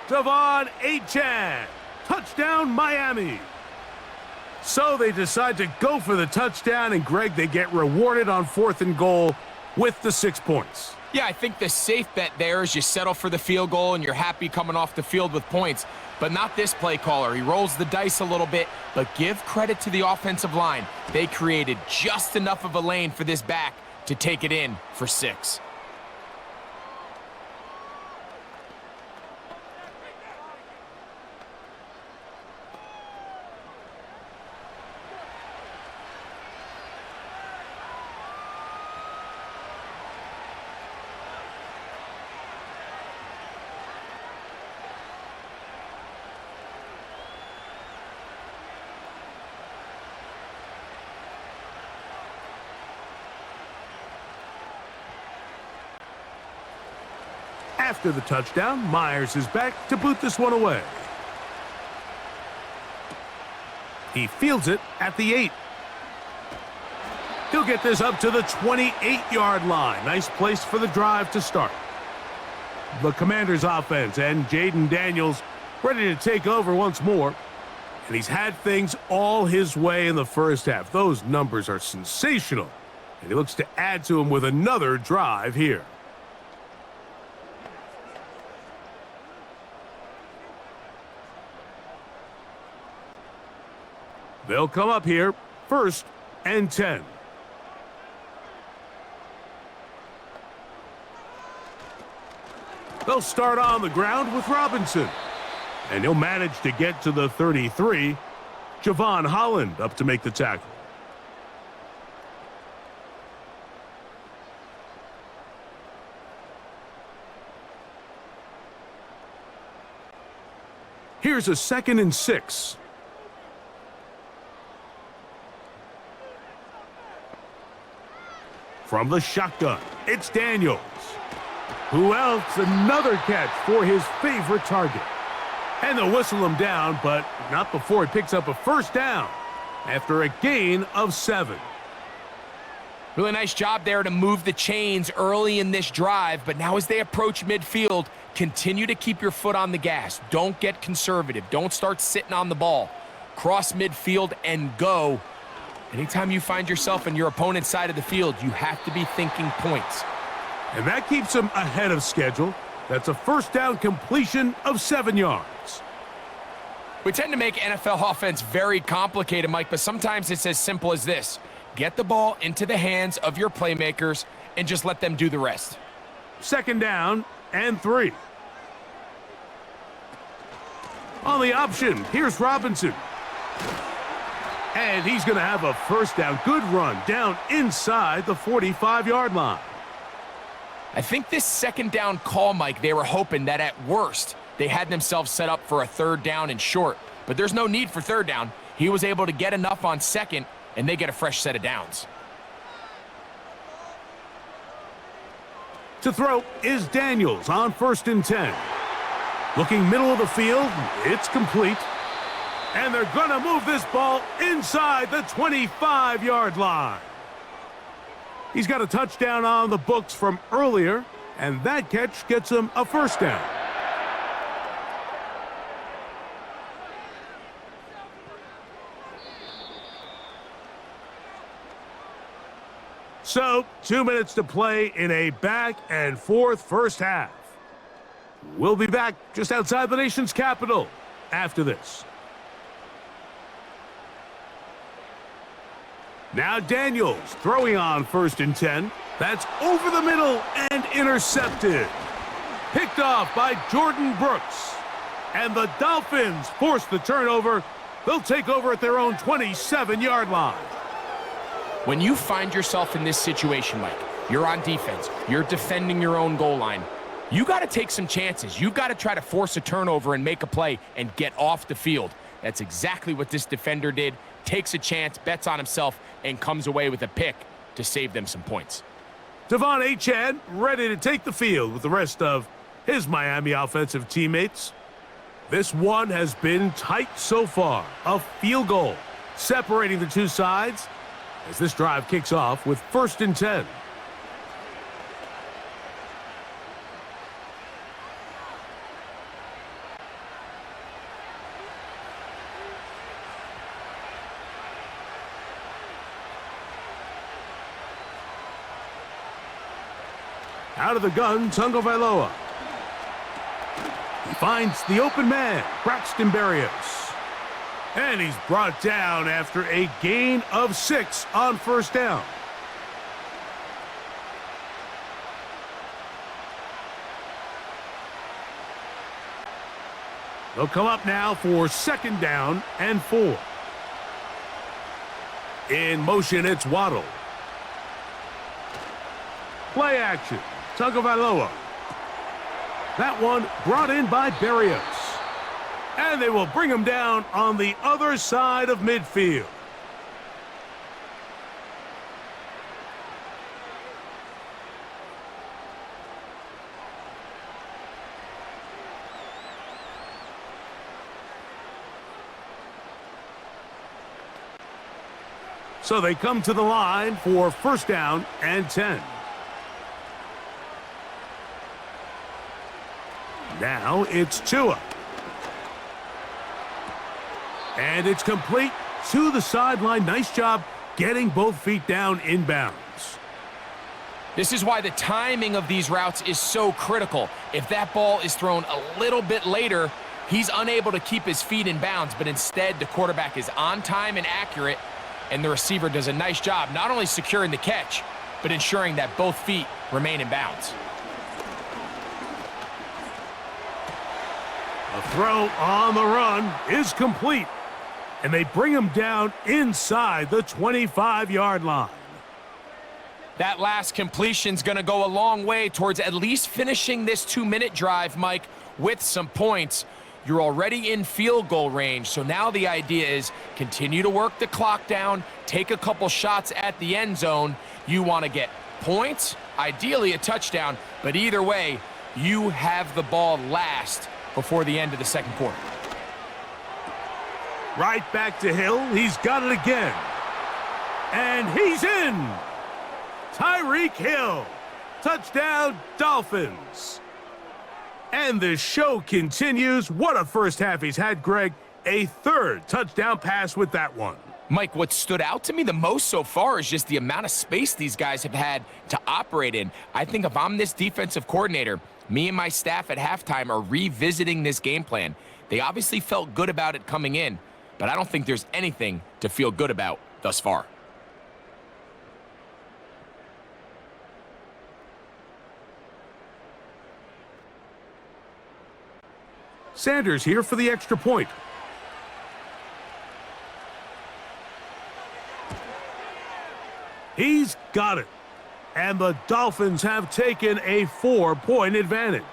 Devon Achane. Touchdown, Miami. So they decide to go for the touchdown, and Greg, they get rewarded on 4th and goal with the 6 points. Yeah, I think the safe bet there is you settle for the field goal and you're happy coming off the field with points, but not this play caller. He rolls the dice a little bit, but give credit to the offensive line. They created just enough of a lane for this back to take it in for 6. After the touchdown, Myers is back to boot this one away. He fields it at the 8. He'll get this up to the 28-yard line. Nice place for the drive to start. The Commanders' offense and Jaden Daniels ready to take over once more. And he's had things all his way in the first half. Those numbers are sensational. And he looks to add to them with another drive here. They'll come up here, 1st and 10. They'll start on the ground with Robinson. And he'll manage to get to the 33. Javon Holland up to make the tackle. Here's a 2nd and 6. From the shotgun, it's Daniels. Who else? Another catch for his favorite target. And they'll whistle him down, but not before he picks up a 1st down after a gain of 7. Really nice job there to move the chains early in this drive, but now as they approach midfield, continue to keep your foot on the gas. Don't get conservative. Don't start sitting on the ball. Cross midfield and go. Anytime you find yourself in your opponent's side of the field, you have to be thinking points. And that keeps him ahead of schedule. That's a 1st down completion of 7 yards. We tend to make NFL offense very complicated, Mike, but sometimes it's as simple as this. Get the ball into the hands of your playmakers and just let them do the rest. 2nd down and 3. On the option, here's Robinson. And he's going to have a 1st down. Good run down inside the 45-yard line. I think this 2nd down call, Mike, they were hoping that at worst they had themselves set up for a 3rd down and short. But there's no need for 3rd down. He was able to get enough on 2nd, and they get a fresh set of downs. To throw is Daniels on 1st and 10. Looking middle of the field, it's complete. And they're going to move this ball inside the 25-yard line. He's got a touchdown on the books from earlier, and that catch gets him a first down. So, 2 minutes to play in a back-and-forth first half. We'll be back just outside the nation's capital after this. Now Daniels throwing on 1st and 10. That's over the middle and intercepted. Picked off by Jordan Brooks. And the Dolphins force the turnover. They'll take over at their own 27-yard line. When you find yourself in this situation, Mike, you're on defense, you're defending your own goal line, you got to take some chances. You got to try to force a turnover and make a play and get off the field. That's exactly what this defender did. Takes a chance, bets on himself, and comes away with a pick to save them some points. Devon Achane ready to take the field with the rest of his Miami offensive teammates. This one has been tight so far. A field goal separating the two sides as this drive kicks off with 1st and 10. Out of the gun, Tungo Vailoa. He finds the open man, Braxton Berrios. And he's brought down after a gain of 6 on 1st down. They'll come up now for 2nd down and 4. In motion, it's Waddle. Play action. Tungo Vailoa. That one brought in by Berrios. And they will bring him down on the other side of midfield. So they come to the line for 1st down and 10. Now it's Tua. And it's complete to the sideline. Nice job getting both feet down inbounds. This is why the timing of these routes is so critical. If that ball is thrown a little bit later, he's unable to keep his feet in bounds, but instead the quarterback is on time and accurate, and the receiver does a nice job not only securing the catch, but ensuring that both feet remain in bounds. A throw on the run is complete. And they bring him down inside the 25-yard line. That last completion's going to go a long way towards at least finishing this 2-minute drive, Mike, with some points. You're already in field goal range, so now the idea is continue to work the clock down, take a couple shots at the end zone. You want to get points, ideally a touchdown, but either way, you have the ball last before the end of the 2nd quarter. Right back to Hill. He's got it again. And he's in. Tyreek Hill. Touchdown, Dolphins. And the show continues. What a first half he's had, Greg. A 3rd touchdown pass with that one. Mike, what stood out to me the most so far is just the amount of space these guys have had to operate in. I think if I'm this defensive coordinator, me and my staff at halftime are revisiting this game plan. They obviously felt good about it coming in, but I don't think there's anything to feel good about thus far. Sanders here for the extra point. He's got it. And the Dolphins have taken a 4-point advantage.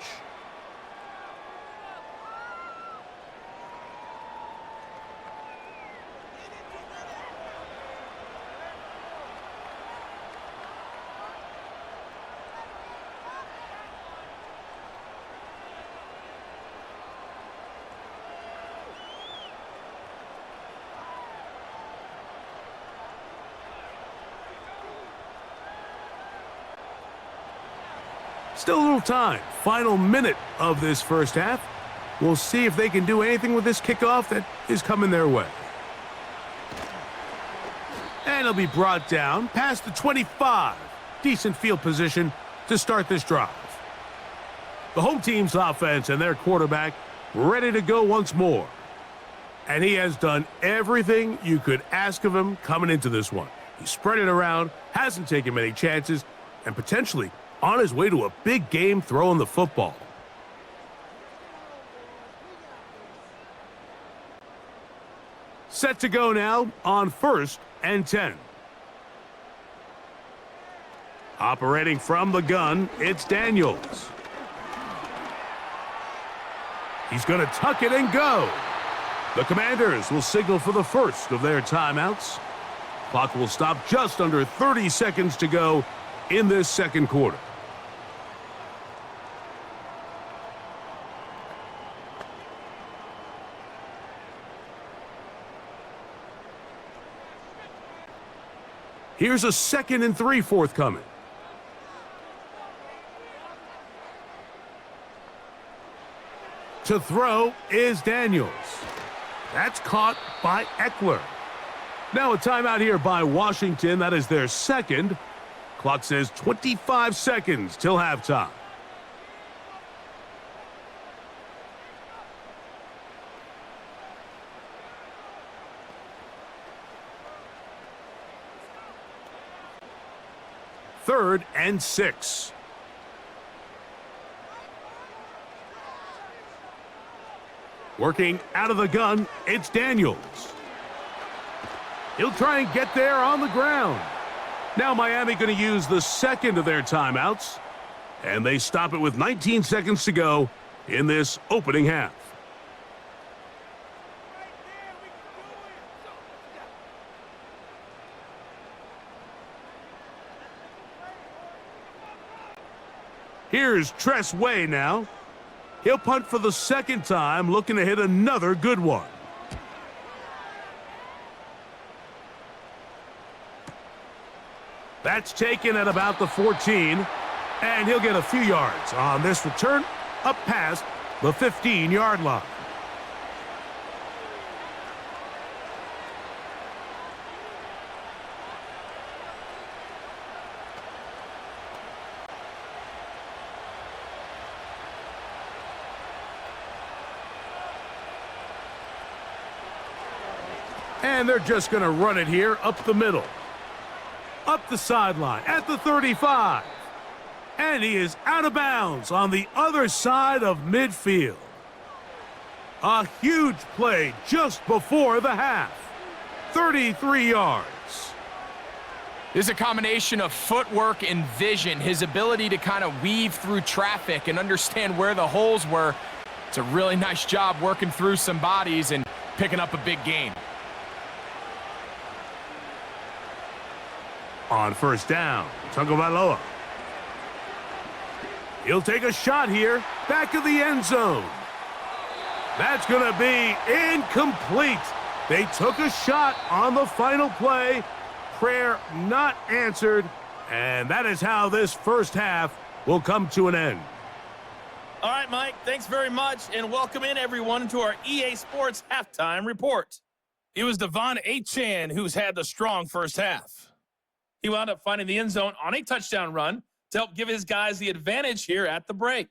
Still a little time. Final minute of this first half. We'll see if they can do anything with this kickoff that is coming their way. And he'll be brought down past the 25. Decent field position to start this drive. The home team's offense and their quarterback ready to go once more. And he has done everything you could ask of him coming into this one. He spread it around, hasn't taken many chances, and potentially on his way to a big game throwing the football. Set to go now on 1st and 10. Operating from the gun, it's Daniels. He's going to tuck it and go. The Commanders will signal for the first of their timeouts. Clock will stop just under 30 seconds to go in this second quarter. Here's a 2nd and 3 forthcoming. To throw is Daniels. That's caught by Eckler. Now a timeout here by Washington. That is their second. Clock says 25 seconds till halftime. Third and 6. Working out of the gun, it's Daniels. He'll try and get there on the ground. Now Miami going to use the second of their timeouts, and they stop it with 19 seconds to go in this opening half. Here's Tress Way now. He'll punt for the second time, looking to hit another good one. That's taken at about the 14, and he'll get a few yards on this return up past the 15-yard line. And they're just going to run it here up the middle. Up the sideline at the 35. And he is out of bounds on the other side of midfield. A huge play just before the half. 33 yards. There's a combination of footwork and vision, his ability to kind of weave through traffic and understand where the holes were. It's a really nice job working through some bodies and picking up a big gain. On first down, Tagovailoa. He'll take a shot here, back of the end zone. That's going to be incomplete. They took a shot on the final play. Prayer not answered, and that is how this first half will come to an end. All right, Mike, thanks very much, and welcome in everyone to our EA Sports Halftime Report. It was Devon Achane who's had the strong first half. He wound up finding the end zone on a touchdown run to help give his guys the advantage here at the break.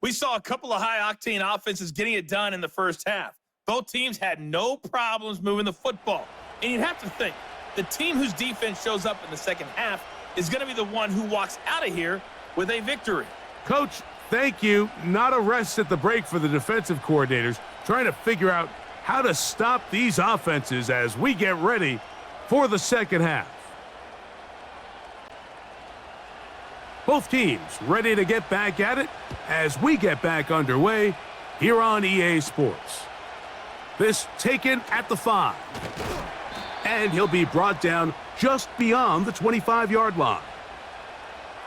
We saw a couple of high-octane offenses getting it done in the first half. Both teams had no problems moving the football. And you'd have to think, the team whose defense shows up in the second half is going to be the one who walks out of here with a victory. Coach, thank you. Not a rest at the break for the defensive coordinators, trying to figure out how to stop these offenses as we get ready for the second half. Both teams ready to get back at it as we get back underway here on EA Sports. This taken at the 5. And he'll be brought down just beyond the 25-yard line.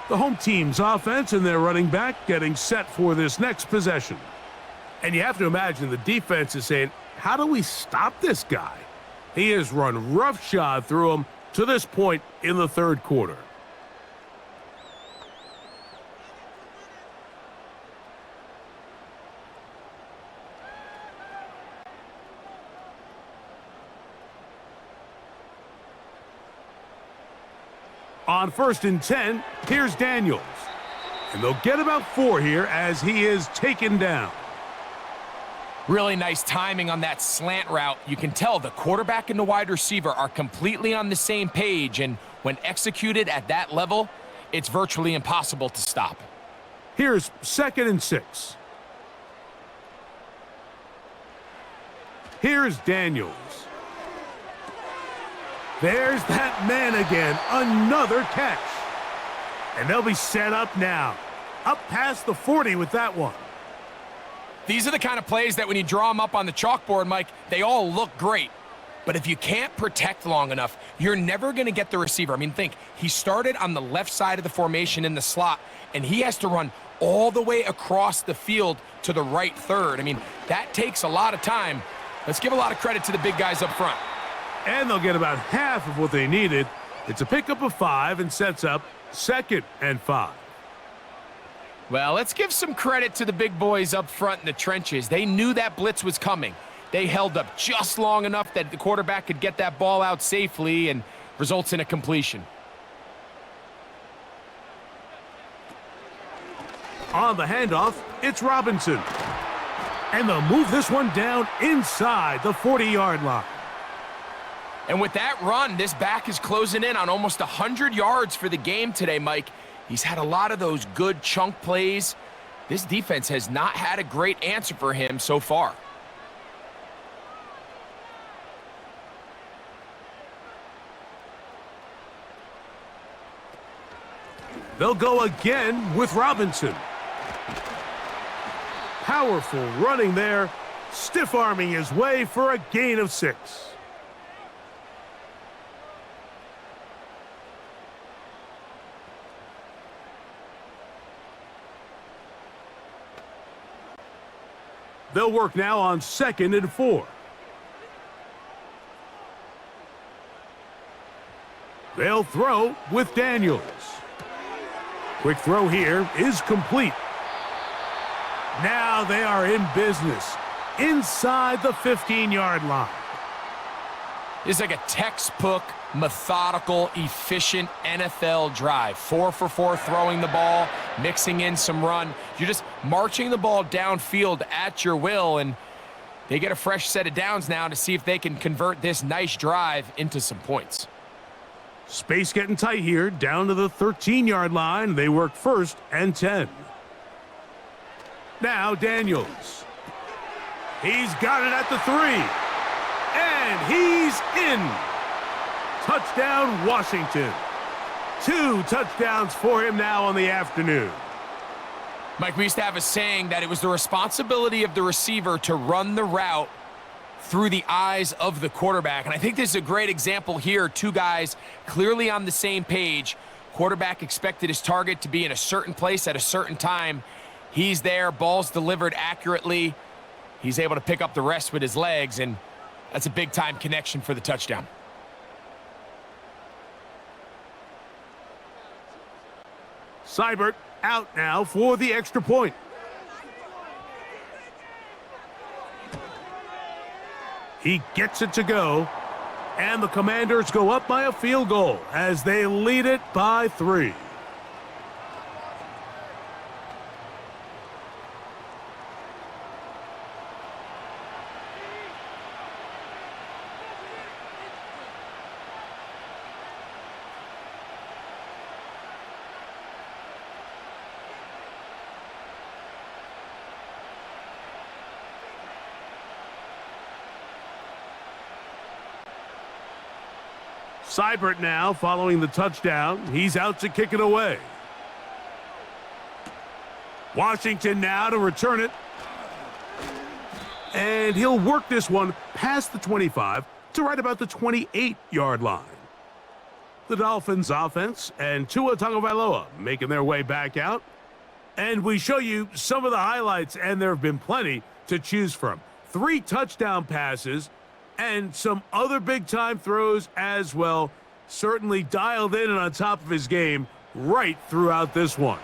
The home team's offense and their running back getting set for this next possession. And you have to imagine the defense is saying, how do we stop this guy? He has run roughshod through him to this point in the third quarter. On 1st and 10, here's Daniels. And they'll get about 4 here as he is taken down. Really nice timing on that slant route. You can tell the quarterback and the wide receiver are completely on the same page, and when executed at that level, it's virtually impossible to stop. Here's 2nd and 6. Here's Daniels. There's that man again, another catch. And they'll be set up now. Up past the 40 with that one. These are the kind of plays that when you draw them up on the chalkboard, Mike, they all look great. But if you can't protect long enough, you're never going to get the receiver. I mean, think, he started on the left side of the formation in the slot, and he has to run all the way across the field to the right third. I mean, that takes a lot of time. Let's give a lot of credit to the big guys up front. And they'll get about half of what they needed. It's a pickup of 5 and sets up 2nd and 5. Well, let's give some credit to the big boys up front in the trenches. They knew that blitz was coming. They held up just long enough that the quarterback could get that ball out safely and results in a completion. On the handoff, it's Robinson. And they'll move this one down inside the 40-yard line. And with that run, this back is closing in on almost 100 yards for the game today, Mike. He's had a lot of those good chunk plays. This defense has not had a great answer for him so far. They'll go again with Robinson. Powerful running there, stiff-arming his way for a gain of 6. They'll work now on 2nd and 4. They'll throw with Daniels. Quick throw here is complete. Now they are in business inside the 15-yard line. It's like a textbook, methodical, efficient NFL drive. 4 for 4 throwing the ball, mixing in some run. You're just marching the ball downfield at your will, and they get a fresh set of downs now to see if they can convert this nice drive into some points. Space getting tight here, down to the 13-yard line. They work 1st and 10. Now Daniels. He's got it at the 3. And he's in. Touchdown, Washington. 2 touchdowns for him now on the afternoon. Mike, we used to have a saying that it was the responsibility of the receiver to run the route through the eyes of the quarterback. And I think this is a great example here. 2 guys clearly on the same page. Quarterback expected his target to be in a certain place at a certain time. He's there, ball's delivered accurately. He's able to pick up the rest with his legs, and that's a big-time connection for the touchdown. Seibert out now for the extra point. He gets it to go, and the Commanders go up by a field goal as they lead it by 3. Seibert now following the touchdown. He's out to kick it away. Washington now to return it. And he'll work this one past the 25 to right about the 28-yard line. The Dolphins offense and Tua Tagovailoa making their way back out. And we show you some of the highlights, and there have been plenty to choose from. 3 touchdown passes and some other big-time throws as well. Certainly dialed in and on top of his game right throughout this one.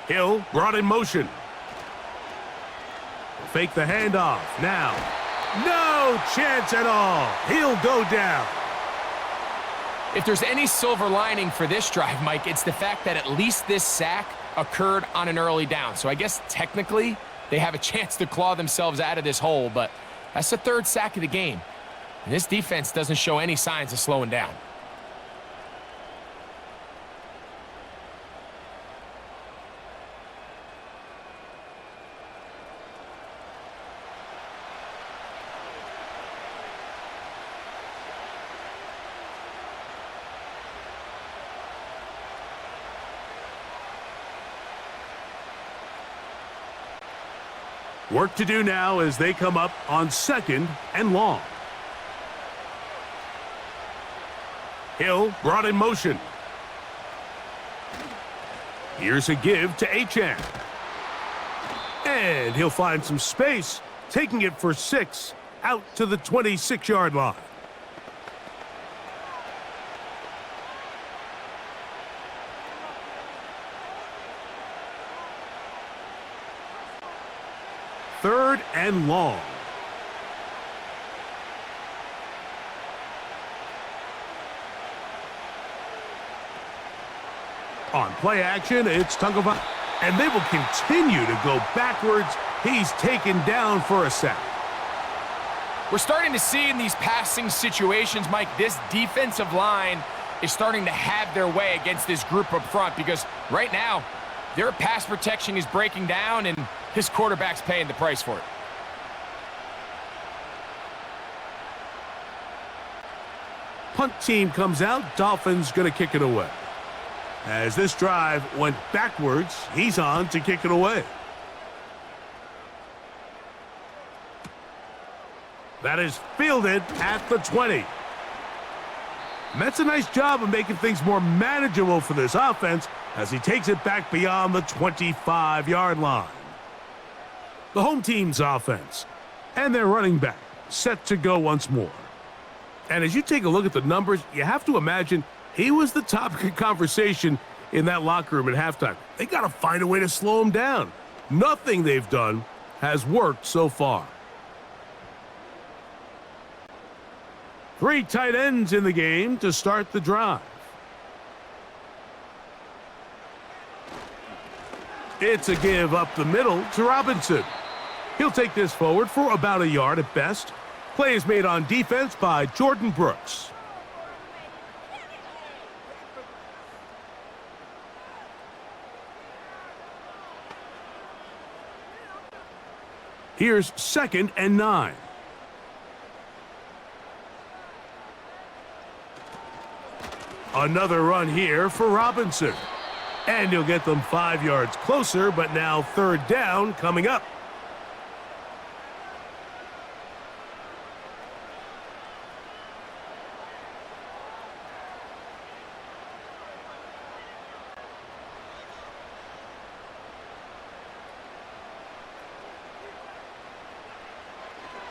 Hill brought in motion. Fake the handoff. Now, no chance at all. He'll go down. If there's any silver lining for this drive, Mike, it's the fact that at least this sack occurred on an early down. So I guess technically they have a chance to claw themselves out of this hole, but that's the third sack of the game. And this defense doesn't show any signs of slowing down. Work to do now as they come up on 2nd and long. Hill brought in motion. Here's a give to Achane. And he'll find some space, taking it for 6 out to the 26-yard line. Third and long. On play action, it's Tungova. And they will continue to go backwards. He's taken down for a sack. We're starting to see in these passing situations, Mike, this defensive line is starting to have their way against this group up front because right now, their pass protection is breaking down and his quarterback's paying the price for it. Punt team comes out. Dolphins going to kick it away. As this drive went backwards, he's on to kick it away. That is fielded at the 20. And that's a nice job of making things more manageable for this offense as he takes it back beyond the 25-yard line. The home team's offense and their running back set to go once more. And as you take a look at the numbers, you have to imagine he was the topic of conversation in that locker room at halftime. They got to find a way to slow him down. Nothing they've done has worked so far. 3 tight ends in the game to start the drive. It's a give up the middle to Robinson. He'll take this forward for about a yard at best. Play is made on defense by Jordan Brooks. Here's 2nd and 9. Another run here for Robinson. And he'll get them 5 yards closer, but now 3rd down coming up.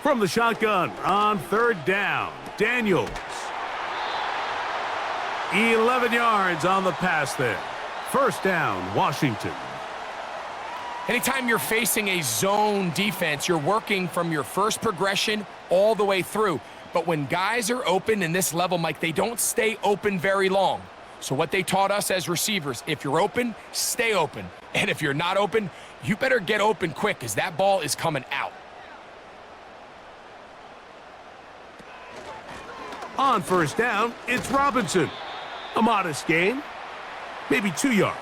From the shotgun on 3rd down, Daniels. 11 yards on the pass there. 1st down, Washington. Anytime you're facing a zone defense, you're working from your first progression all the way through. But when guys are open in this level, Mike, they don't stay open very long. So what they taught us as receivers, if you're open, stay open. And if you're not open, you better get open quick because that ball is coming out. On 1st down, it's Robinson. A modest gain, maybe 2 yards.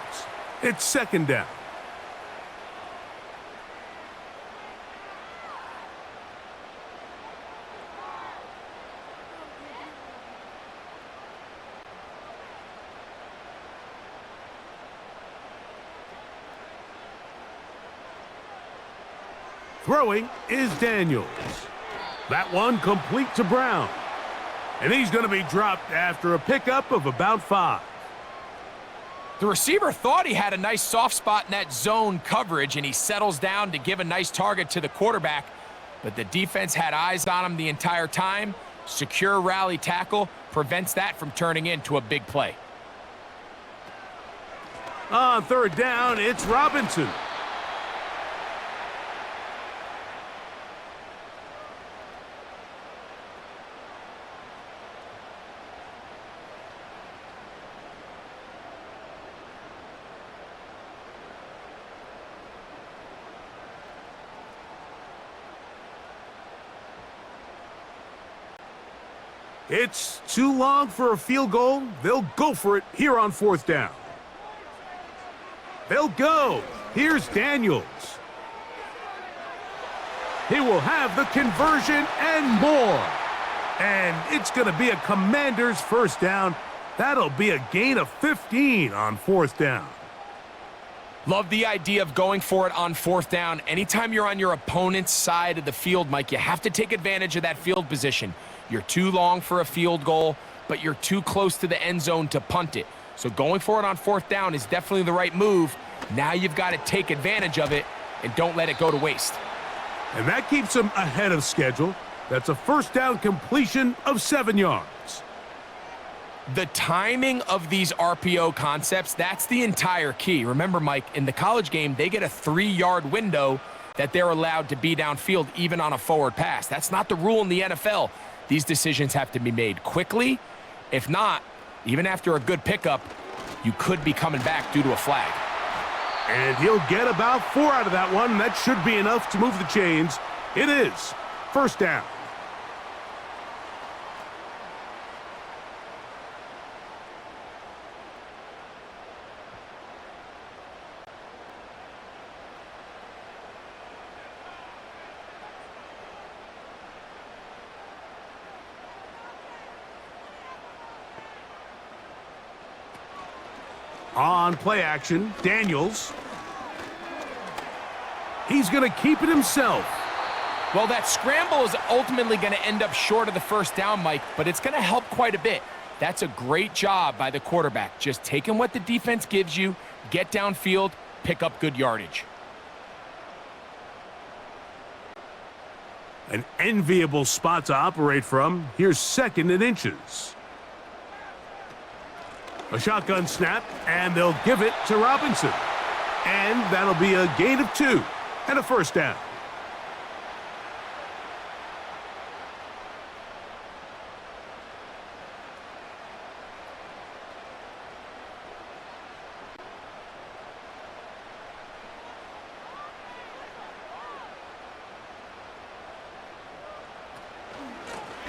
It's 2nd down. Throwing is Daniels. That one complete to Brown. And he's going to be dropped after a pickup of about 5. The receiver thought he had a nice soft spot in that zone coverage, and he settles down to give a nice target to the quarterback. But the defense had eyes on him the entire time. Secure rally tackle prevents that from turning into a big play. On third down, it's Robinson. It's too long for a field goal. They'll go for it here on fourth down. They'll go. Here's Daniels. He will have the conversion and more. And it's going to be a Commanders first down. That'll be a gain of 15 on fourth down. Love the idea of going for it on fourth down. Anytime you're on your opponent's side of the field, Mike, you have to take advantage of that field position. You're too long for a field goal, but you're too close to the end zone to punt it. So going for it on fourth down is definitely the right move. Now you've got to take advantage of it and don't let it go to waste. And that keeps them ahead of schedule. That's a first down completion of 7 yards. The timing of these RPO concepts, that's the entire key. Remember, Mike, in the college game, they get a 3-yard window that they're allowed to be downfield even on a forward pass. That's not the rule in the NFL. These decisions have to be made quickly. If not, even after a good pickup, you could be coming back due to a flag. And he'll get about 4 out of that one. That should be enough to move the chains. It is first down. On play action, Daniels. He's going to keep it himself. Well, that scramble is ultimately going to end up short of the first down, Mike, but it's going to help quite a bit. That's a great job by the quarterback. Just taking what the defense gives you, get downfield, pick up good yardage. An enviable spot to operate from. Here's second and inches. A shotgun snap, and they'll give it to Robinson. And that'll be a gain of 2 and a first down.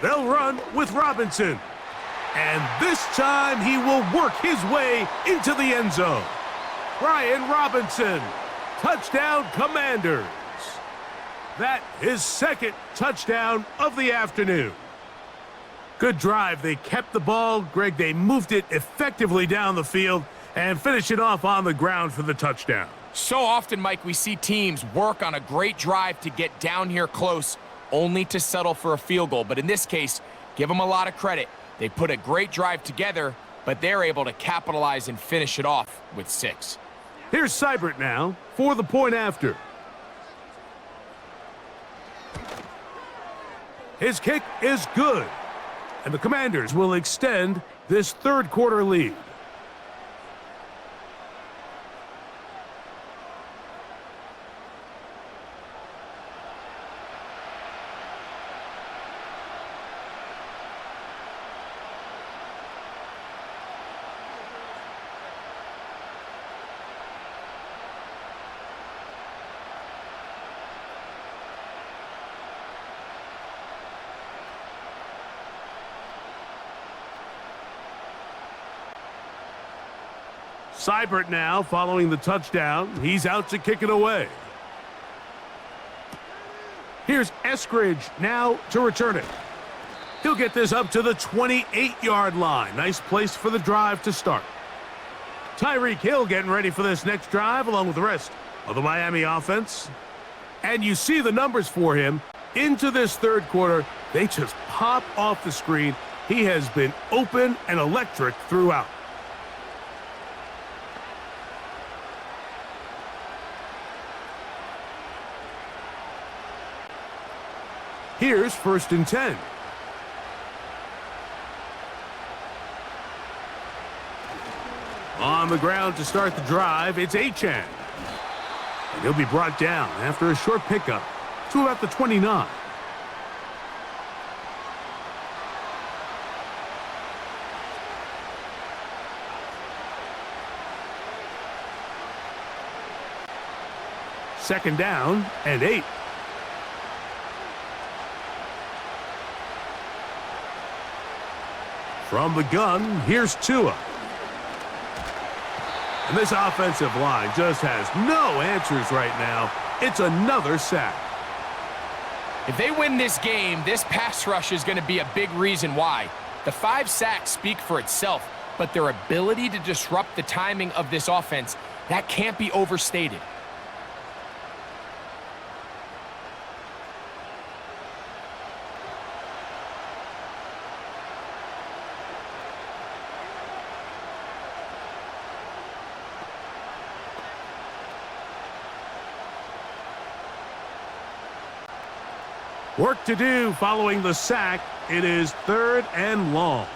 They'll run with Robinson. And this time he will work his way into the end zone. Brian Robinson, touchdown Commanders. That is second touchdown of the afternoon. Good drive. They kept the ball. Greg, they moved it effectively down the field and finished it off on the ground for the touchdown. So often, Mike, we see teams work on a great drive to get down here close, only to settle for a field goal. But in this case, give them a lot of credit. They put a great drive together, but they're able to capitalize and finish it off with 6. Here's Seibert now for the point after. His kick is good, and the Commanders will extend this third quarter lead. Seibert now following the touchdown. He's out to kick it away. Here's Eskridge now to return it. He'll get this up to the 28-yard line. Nice place for the drive to start. Tyreek Hill getting ready for this next drive along with the rest of the Miami offense. And you see the numbers for him into this third quarter. They just pop off the screen. He has been open and electric throughout. Here's first and 10. On the ground to start the drive, it's Achane. And he'll be brought down after a short pickup to about the 29. Second down and 8. From the gun, here's Tua. And this offensive line just has no answers right now. It's another sack. If they win this game, this pass rush is going to be a big reason why. The 5 sacks speak for itself, but their ability to disrupt the timing of this offense, that can't be overstated. Work to do following the sack. It is 3rd and long.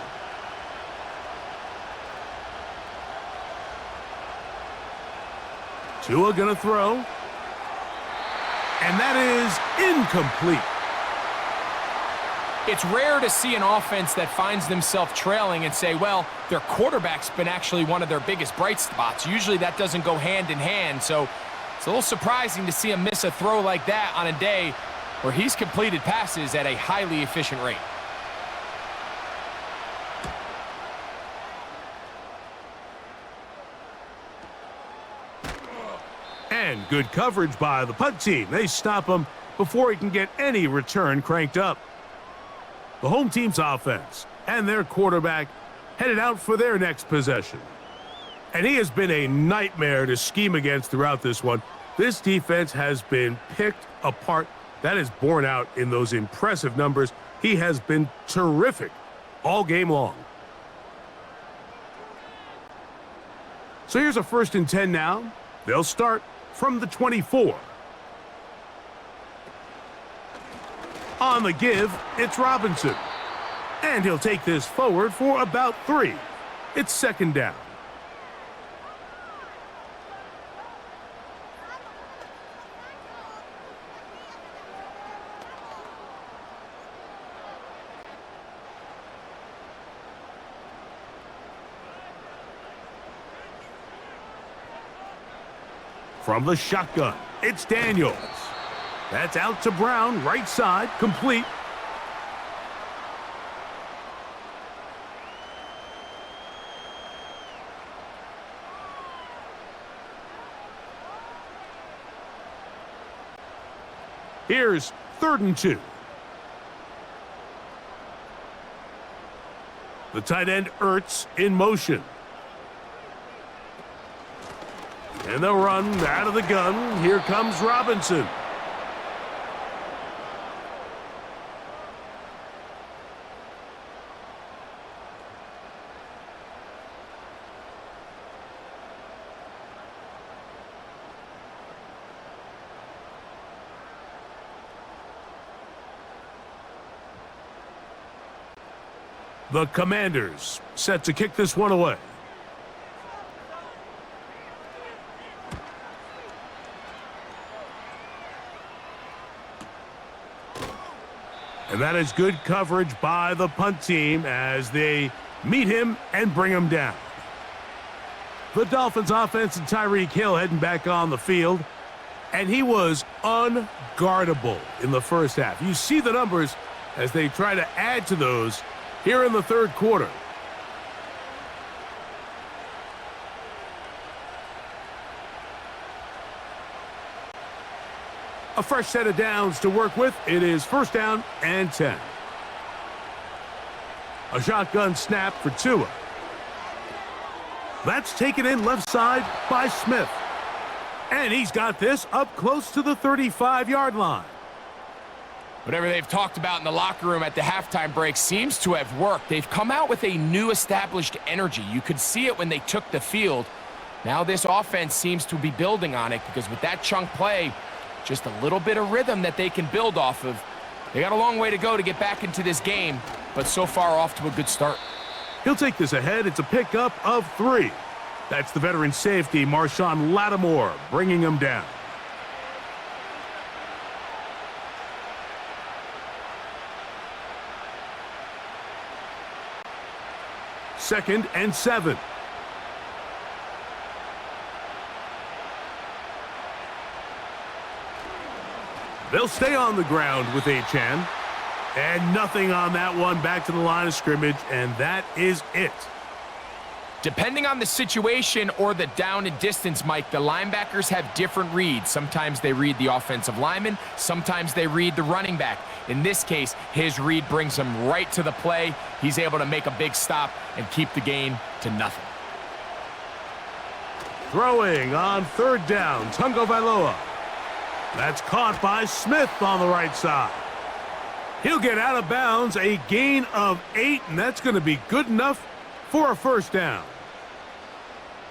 Tua gonna throw. And that is incomplete. It's rare to see an offense that finds themselves trailing and say, well, their quarterback's been actually one of their biggest bright spots. Usually that doesn't go hand in hand, so it's a little surprising to see him miss a throw like that on a day where he's completed passes at a highly efficient rate. And good coverage by the punt team. They stop him before he can get any return cranked up. The home team's offense and their quarterback headed out for their next possession. And he has been a nightmare to scheme against throughout this one. This defense has been picked apart. That is borne out in those impressive numbers. He has been terrific all game long. So here's a 1st and 10 now. They'll start from the 24. On the give, it's Robinson. And he'll take this forward for about 3. It's 2nd down. From the shotgun, it's Daniels. That's out to Brown, right side, complete. Here's 3rd and 2. The tight end Ertz in motion. And they'll run out of the gun. Here comes Robinson. The Commanders set to kick this one away. And that is good coverage by the punt team as they meet him and bring him down. The Dolphins offense and Tyreek Hill heading back on the field. And he was unguardable in the first half. You see the numbers as they try to add to those here in the 3rd quarter. A fresh set of downs to work with. It is 1st down and 10. A shotgun snap for Tua. That's taken in left side by Smith. And he's got this up close to the 35-yard line. Whatever they've talked about in the locker room at the halftime break seems to have worked. They've come out with a new established energy. You could see it when they took the field. Now this offense seems to be building on it because with that chunk play, just a little bit of rhythm that they can build off of. They got a long way to go to get back into this game, but so far off to a good start. He'll take this ahead. It's a pickup of 3. That's the veteran safety, Marshawn Lattimore, bringing him down. Second and 7. They'll stay on the ground with Achane. And nothing on that one. Back to the line of scrimmage, and that is it. Depending on the situation or the down and distance, Mike, the linebackers have different reads. Sometimes they read the offensive lineman. Sometimes they read the running back. In this case, his read brings him right to the play. He's able to make a big stop and keep the gain to nothing. Throwing on third down, Tagovailoa. That's caught by Smith on the right side. He'll get out of bounds, a gain of 8, and that's going to be good enough for a first down.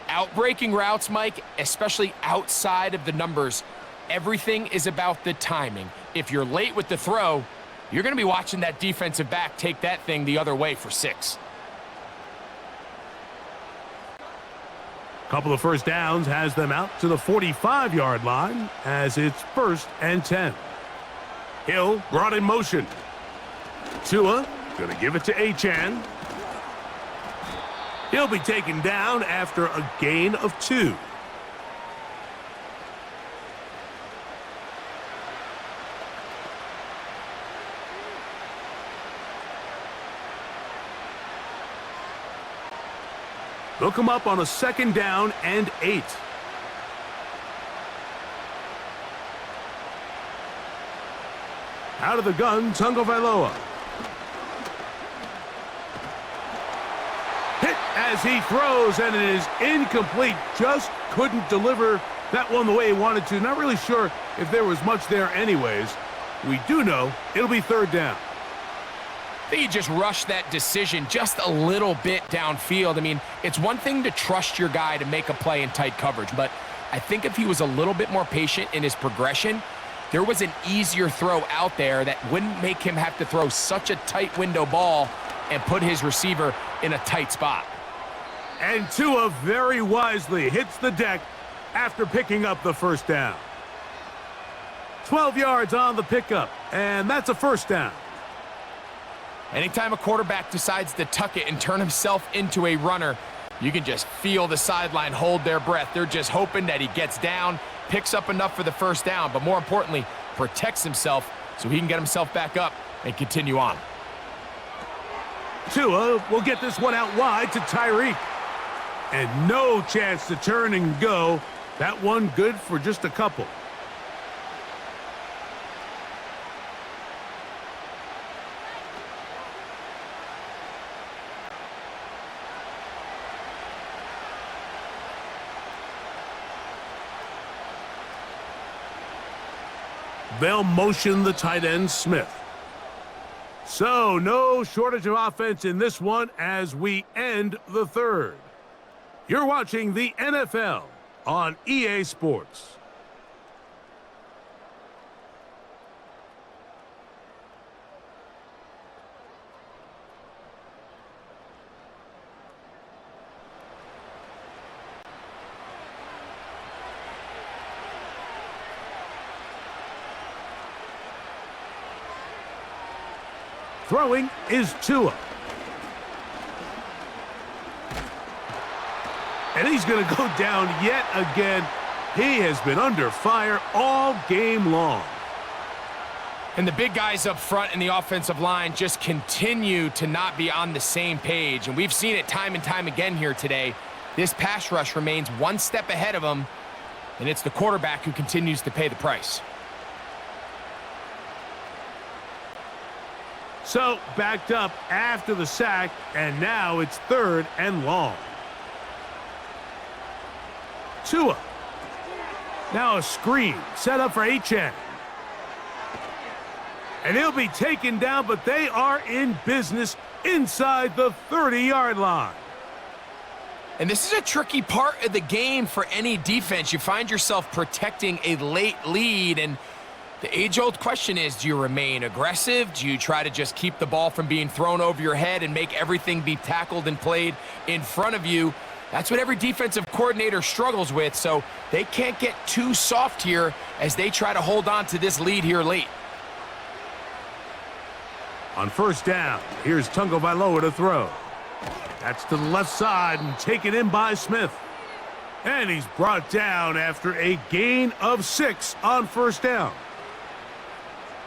Outbreaking routes, Mike, especially outside of the numbers, everything is about the timing. If you're late with the throw, you're going to be watching that defensive back take that thing the other way for 6. Couple of first downs has them out to the 45-yard line as it's 1st and 10. Hill brought in motion. Tua going to give it to Achane. He'll be taken down after a gain of 2. They'll come up on a 2nd down and 8. Out of the gun, Tagovailoa. Hit as he throws, and it is incomplete. Just couldn't deliver that one the way he wanted to. Not really sure if there was much there anyways. We do know it'll be 3rd down. I think he just rushed that decision just a little bit downfield. I mean, it's one thing to trust your guy to make a play in tight coverage, but I think if he was a little bit more patient in his progression, there was an easier throw out there that wouldn't make him have to throw such a tight window ball and put his receiver in a tight spot. And Tua very wisely hits the deck after picking up the first down. 12 yards on the pickup, and that's a first down. Anytime a quarterback decides to tuck it and turn himself into a runner, you can just feel the sideline hold their breath. They're just hoping that he gets down, picks up enough for the first down, but more importantly, protects himself so he can get himself back up and continue on. Tua will get this one out wide to Tyreek. And no chance to turn and go. That one good for just a couple. They'll motion the tight end, Smith. So, no shortage of offense in this one as we end the 3rd. You're watching the NFL on EA Sports. Throwing is Tua. And he's going to go down yet again. He has been under fire all game long. And the big guys up front in the offensive line just continue to not be on the same page. And we've seen it time and time again here today. This pass rush remains one step ahead of them, and it's the quarterback who continues to pay the price. So, backed up after the sack, and now it's 3rd and long. Tua. Now a screen set up for Achane. And he'll be taken down, but they are in business inside the 30-yard line. And this is a tricky part of the game for any defense. You find yourself protecting a late lead, and the age-old question is, do you remain aggressive? Do you try to just keep the ball from being thrown over your head and make everything be tackled and played in front of you? That's what every defensive coordinator struggles with, so they can't get too soft here as they try to hold on to this lead here late. On first down, here's Tagovailoa to throw. That's to the left side and taken in by Smith. And he's brought down after a gain of 6 on first down.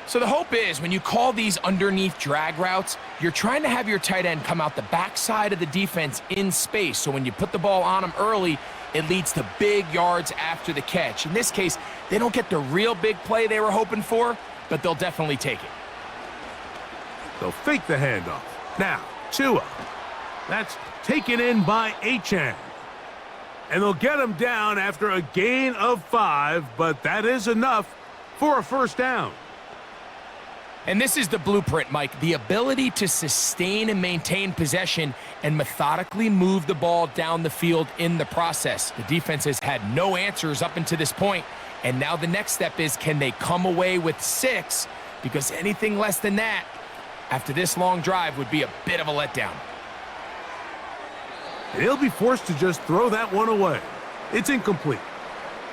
So the hope is when you call these underneath drag routes, you're trying to have your tight end come out the backside of the defense in space. So when you put the ball on him early, it leads to big yards after the catch. In this case, they don't get the real big play they were hoping for, but they'll definitely take it. They'll fake the handoff. Now, Tua. That's taken in by Achane. And they'll get him down after a gain of 5, but that is enough for a first down. And this is the blueprint, Mike. The ability to sustain and maintain possession and methodically move the ball down the field in the process. The defense has had no answers up until this point, and now the next step is, can they come away with 6? Because anything less than that, after this long drive, would be a bit of a letdown. He'll be forced to just throw that one away. It's incomplete.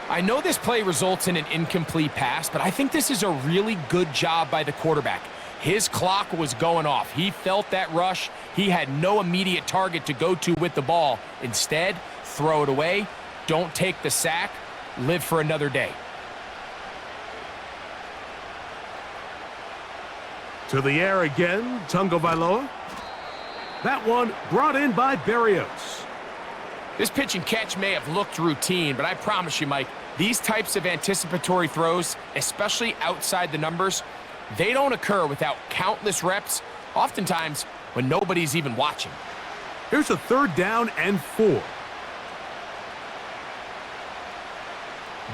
I know this play results in an incomplete pass, but I think this is a really good job by the quarterback. His clock was going off. He felt that rush. He had no immediate target to go to with the ball. Instead, throw it away. Don't take the sack. Live for another day. To the air again, Tagovailoa. That one brought in by Berrios. This pitch and catch may have looked routine, but I promise you, Mike, these types of anticipatory throws, especially outside the numbers, they don't occur without countless reps, oftentimes when nobody's even watching. Here's a third down and 4.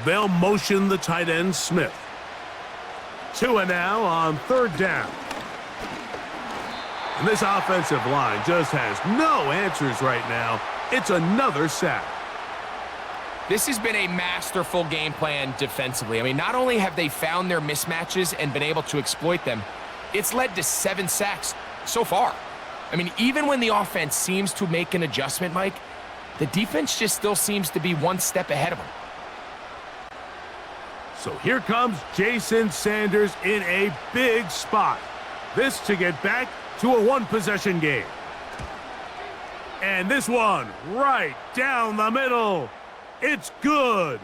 They'll motion the tight end, Smith. Tua now on third down. And this offensive line just has no answers right now. It's another sack. This has been a masterful game plan defensively. I mean, not only have they found their mismatches and been able to exploit them, it's led to 7 sacks so far. I mean, even when the offense seems to make an adjustment, Mike, the defense just still seems to be one step ahead of them. So here comes Jason Sanders in a big spot. This to get back to a one-possession game. And this one right down the middle. It's good.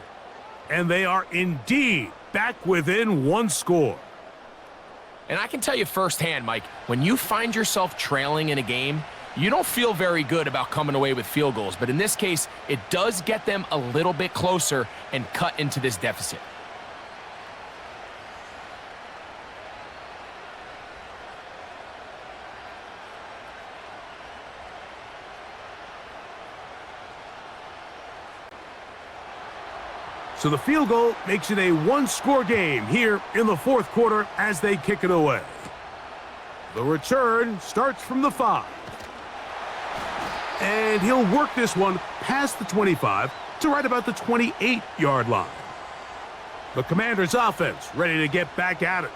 And they are indeed back within 1 score. And I can tell you firsthand, Mike, when you find yourself trailing in a game, you don't feel very good about coming away with field goals. But in this case, it does get them a little bit closer and cut into this deficit. So the field goal makes it a 1-score game here in the 4th quarter as they kick it away. The return starts from the 5. And he'll work this one past the 25 to right about the 28-yard line. The Commanders' offense ready to get back at it.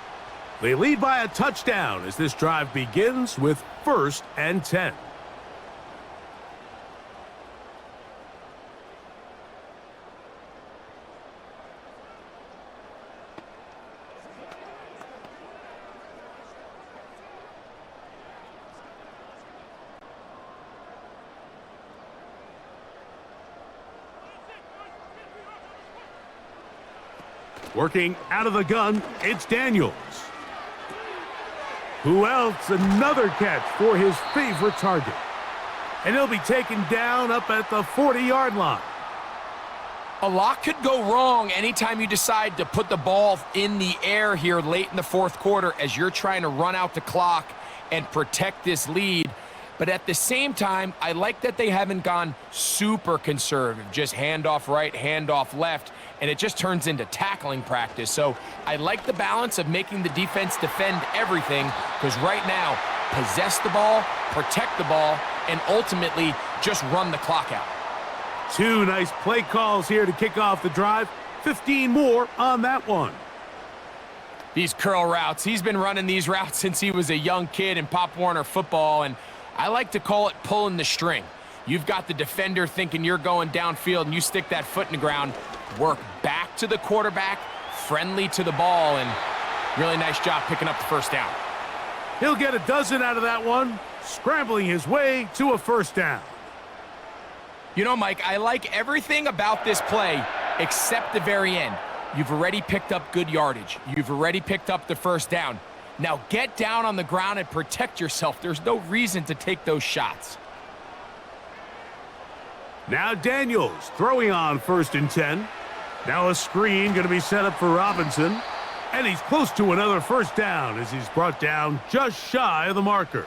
They lead by a touchdown as this drive begins with 1st and 10. Working out of the gun, it's Daniels. Who else? Another catch for his favorite target. And he'll be taken down up at the 40-yard line. A lot could go wrong anytime you decide to put the ball in the air here late in the 4th quarter as you're trying to run out the clock and protect this lead. But at the same time, I like that they haven't gone super conservative, just handoff right, handoff left, and it just turns into tackling practice. So I like the balance of making the defense defend everything, because right now, possess the ball, protect the ball, and ultimately just run the clock out. 2 nice play calls here to kick off the drive. 15 more on that one. These curl routes, he's been running these routes since he was a young kid in Pop Warner football, and I like to call it pulling the string. You've got the defender thinking you're going downfield, and you stick that foot in the ground, work back to the quarterback, friendly to the ball, and really nice job picking up the first down. He'll get a dozen out of that one, scrambling his way to a first down. You know, Mike, I like everything about this play except the very end. You've already picked up good yardage. You've already picked up the first down. Now get down on the ground and protect yourself. There's no reason to take those shots. Now Daniels throwing on 1st and 10. Now a screen going to be set up for Robinson. And he's close to another first down as he's brought down just shy of the marker.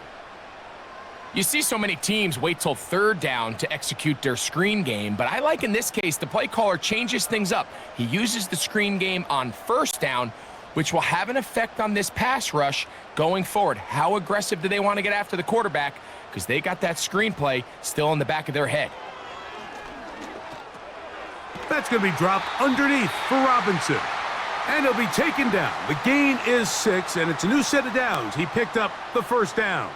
You see so many teams wait till 3rd down to execute their screen game, but I like in this case the play caller changes things up. He uses the screen game on 1st down, which will have an effect on this pass rush going forward. How aggressive do they want to get after the quarterback? Because they got that screen play still in the back of their head. That's going to be dropped underneath for Robinson. And he'll be taken down. The gain is 6, and it's a new set of downs. He picked up the first down.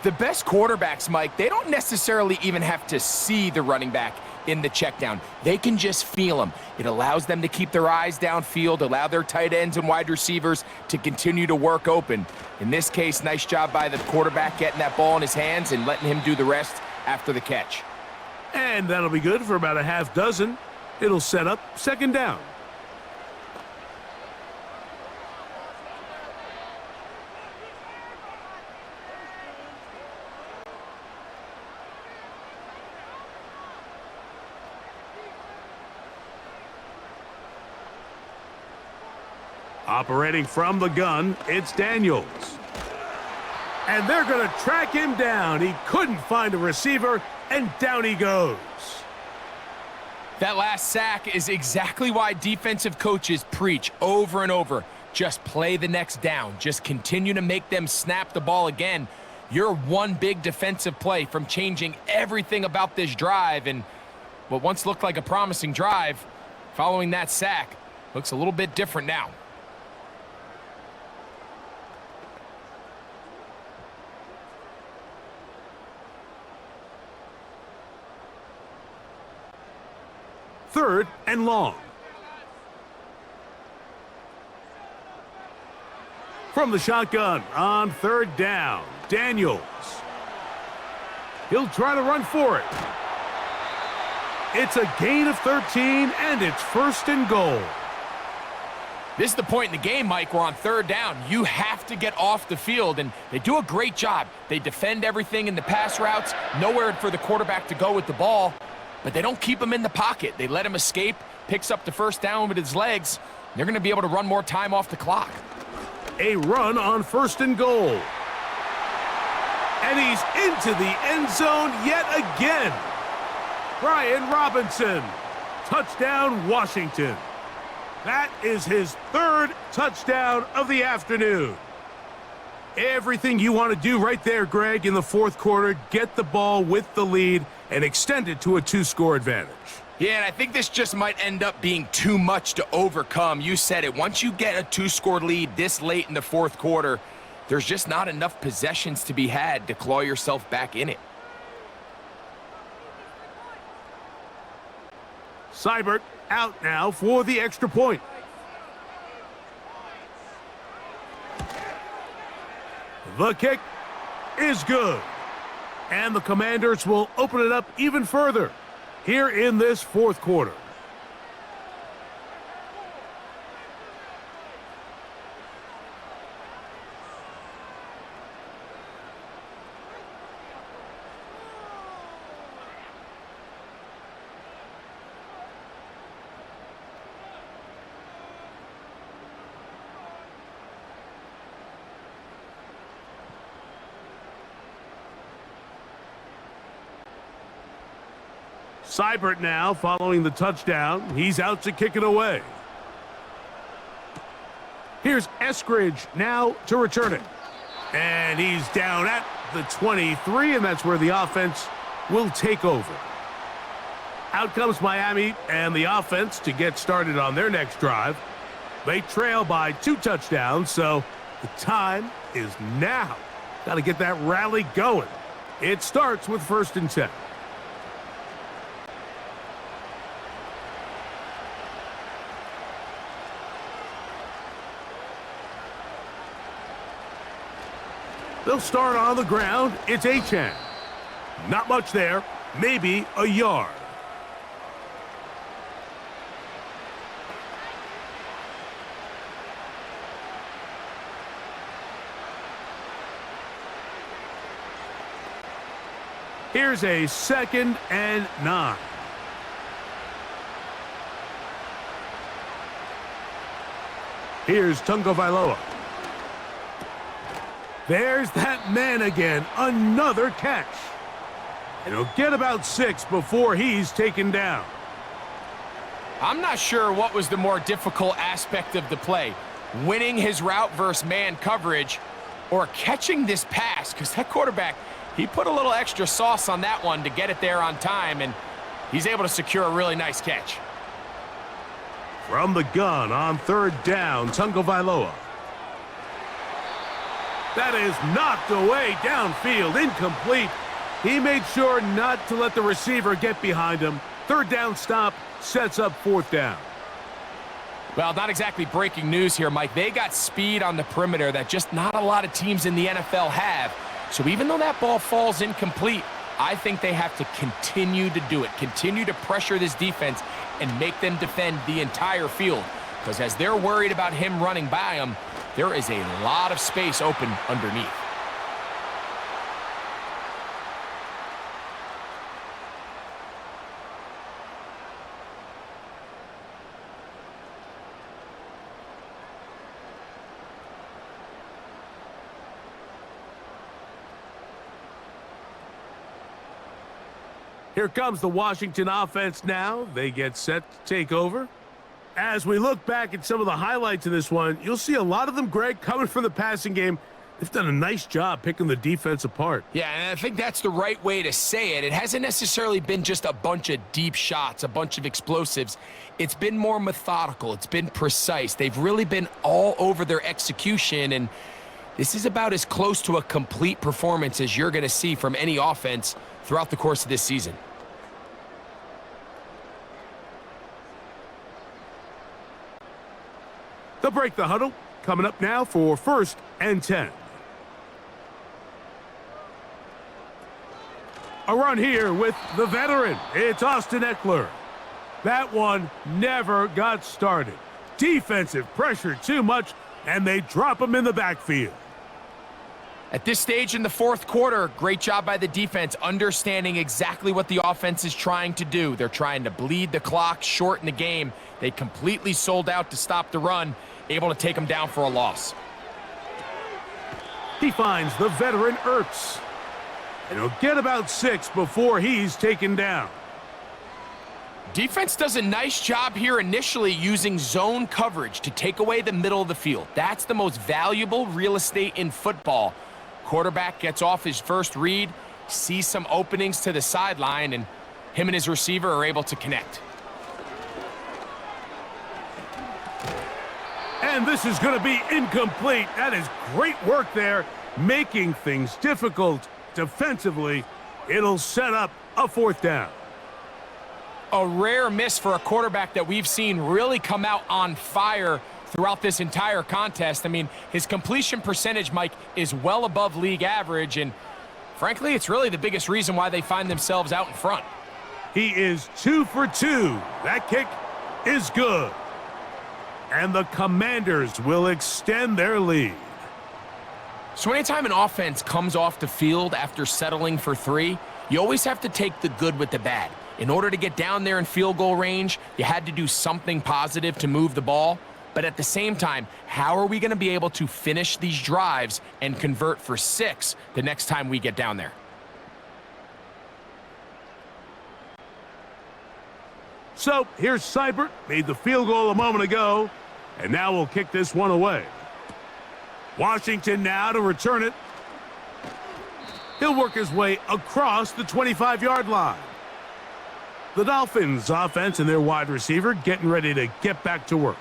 The best quarterbacks, Mike, they don't necessarily even have to see the running back in the check down. They can just feel him. It allows them to keep their eyes downfield, allow their tight ends and wide receivers to continue to work open. In this case, nice job by the quarterback getting that ball in his hands and letting him do the rest after the catch. And that'll be good for about a half dozen. It'll set up 2nd down. Operating from the gun, it's Daniels. And they're going to track him down. He couldn't find a receiver, and down he goes. That last sack is exactly why defensive coaches preach over and over. Just play the next down. Just continue to make them snap the ball again. You're one big defensive play from changing everything about this drive, and what once looked like a promising drive, following that sack, looks a little bit different now. Third and long. From the shotgun on 3rd down, Daniels. He'll try to run for it. It's a gain of 13, and it's 1st and goal. This is the point in the game, Mike, where on 3rd down, you have to get off the field, and they do a great job. They defend everything in the pass routes, nowhere for the quarterback to go with the ball, but they don't keep him in the pocket. They let him escape, picks up the first down with his legs. They're going to be able to run more time off the clock. A run on 1st and goal. And he's into the end zone yet again. Brian Robinson. Touchdown, Washington. That is his 3rd touchdown of the afternoon. Everything you want to do right there, Greg, in the 4th quarter, get the ball with the lead and extend it to a 2-score advantage. Yeah, and I think this just might end up being too much to overcome. You said it. Once you get a 2-score lead this late in the 4th quarter, there's just not enough possessions to be had to claw yourself back in it. Seibert out now for the extra point. The kick is good. And the Commanders will open it up even further here in this 4th quarter. Seibert now following the touchdown. He's out to kick it away. Here's Eskridge now to return it. And he's down at the 23, and that's where the offense will take over. Out comes Miami and the offense to get started on their next drive. They trail by 2 touchdowns, so the time is now. Got to get that rally going. It starts with 1st and 10. They'll start on the ground. It's Achane. Not much there. Maybe a yard. Here's a 2nd and 9. Here's Tagovailoa. There's that man again. Another catch. And he'll get about 6 before he's taken down. I'm not sure what was the more difficult aspect of the play, winning his route versus man coverage or catching this pass, because that quarterback, he put a little extra sauce on that one to get it there on time, and he's able to secure a really nice catch. From the gun on 3rd down, Tagovailoa. That is knocked away downfield, incomplete. He made sure not to let the receiver get behind him. 3rd down stop sets up 4th down. Well, not exactly breaking news here, Mike. They got speed on the perimeter that just not a lot of teams in the NFL have. So even though that ball falls incomplete, I think they have to continue to do it, continue to pressure this defense and make them defend the entire field. Because as they're worried about him running by them, there is a lot of space open underneath. Here comes the Washington offense now. They get set to take over. As we look back at some of the highlights of this one, you'll see a lot of them, Greg, coming from the passing game. They've done a nice job picking the defense apart. Yeah, and I think that's the right way to say it. It hasn't necessarily been just a bunch of deep shots, a bunch of explosives. It's been more methodical. It's been precise. They've really been all over their execution, and this is about as close to a complete performance as you're going to see from any offense throughout the course of this season. They'll break the huddle. Coming up now for 1st and 10. A run here with the veteran. It's Austin Eckler. That one never got started. Defensive pressure too much, and they drop him in the backfield. At this stage in the 4th quarter, great job by the defense, understanding exactly what the offense is trying to do. They're trying to bleed the clock, shorten the game. They completely sold out to stop the run, able to take them down for a loss. He finds the veteran Ertz. And he'll get about 6 before he's taken down. Defense does a nice job here initially using zone coverage to take away the middle of the field. That's the most valuable real estate in football. Quarterback gets off his first read, sees some openings to the sideline, and him and his receiver are able to connect. And this is going to be incomplete. That is great work there, making things difficult defensively. It'll set up a 4th down. A rare miss for a quarterback that we've seen really come out on fire throughout this entire contest. I mean, his completion percentage, Mike, is well above league average, and frankly, it's really the biggest reason why they find themselves out in front. He is 2 for 2. That kick is good. And the Commanders will extend their lead. So anytime an offense comes off the field after settling for 3, you always have to take the good with the bad. In order to get down there in field goal range, you had to do something positive to move the ball. But at the same time, how are we going to be able to finish these drives and convert for 6 the next time we get down there? So here's Seibert, made the field goal a moment ago, and now we'll kick this one away. Washington now to return it. He'll work his way across the 25-yard line. The Dolphins offense and their wide receiver getting ready to get back to work.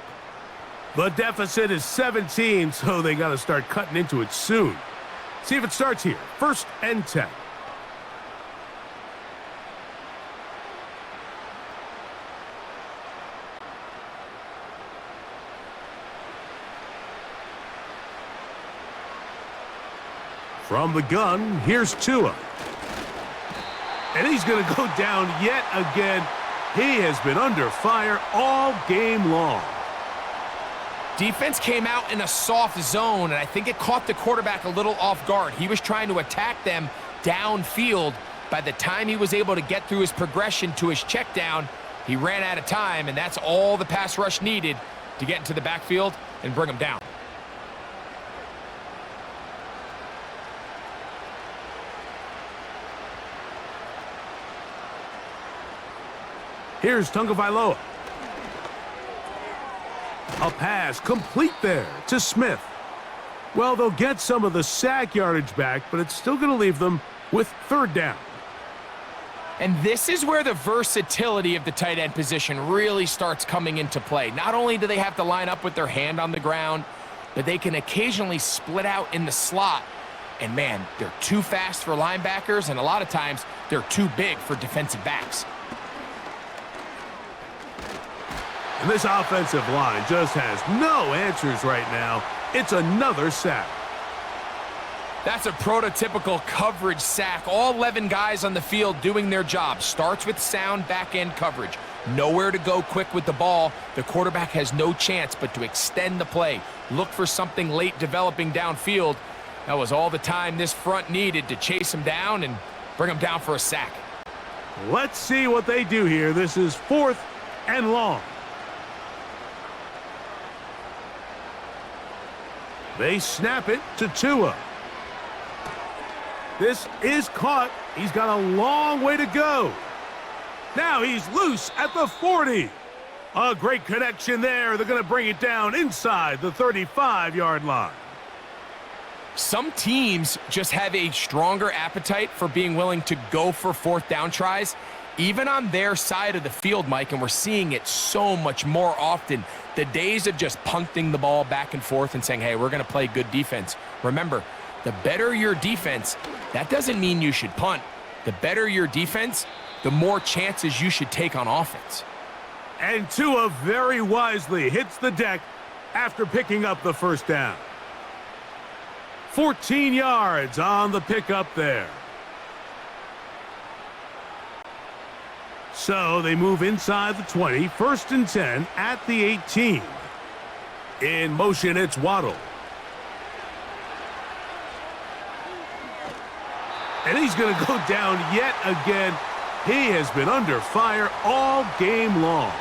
The deficit is 17, so they got to start cutting into it soon. See if it starts here. 1st and 10. From the gun, here's Tua. And he's going to go down yet again. He has been under fire all game long. Defense came out in a soft zone, and I think it caught the quarterback a little off guard. He was trying to attack them downfield. By the time he was able to get through his progression to his check down, he ran out of time, and that's all the pass rush needed to get into the backfield and bring him down. Here's Tagovailoa. A pass complete there to Smith. Well, they'll get some of the sack yardage back, but it's still going to leave them with third down. And this is where the versatility of the tight end position really starts coming into play. Not only do they have to line up with their hand on the ground, but they can occasionally split out in the slot. And man, they're too fast for linebackers, and a lot of times they're too big for defensive backs. And this offensive line just has no answers right now. It's another sack. That's a prototypical coverage sack. All 11 guys on the field doing their job. Starts with sound back-end coverage. Nowhere to go quick with the ball. The quarterback has no chance but to extend the play. Look for something late developing downfield. That was all the time this front needed to chase him down and bring him down for a sack. Let's see what they do here. This is 4th and long. They snap it to Tua. This is caught. He's got a long way to go. Now he's loose at the 40. A great connection there. They're going to bring it down inside the 35-yard line. Some teams just have a stronger appetite for being willing to go for fourth down tries, even on their side of the field, Mike, and we're seeing it so much more often. The days of just punting the ball back and forth and saying, hey, we're going to play good defense. Remember, the better your defense, that doesn't mean you should punt. The better your defense, the more chances you should take on offense. And Tua very wisely hits the deck after picking up the first down. 14 yards on the pickup there. So they move inside the 20, 1st and 10 at the 18. In motion, it's Waddle. And he's going to go down yet again. He has been under fire all game long.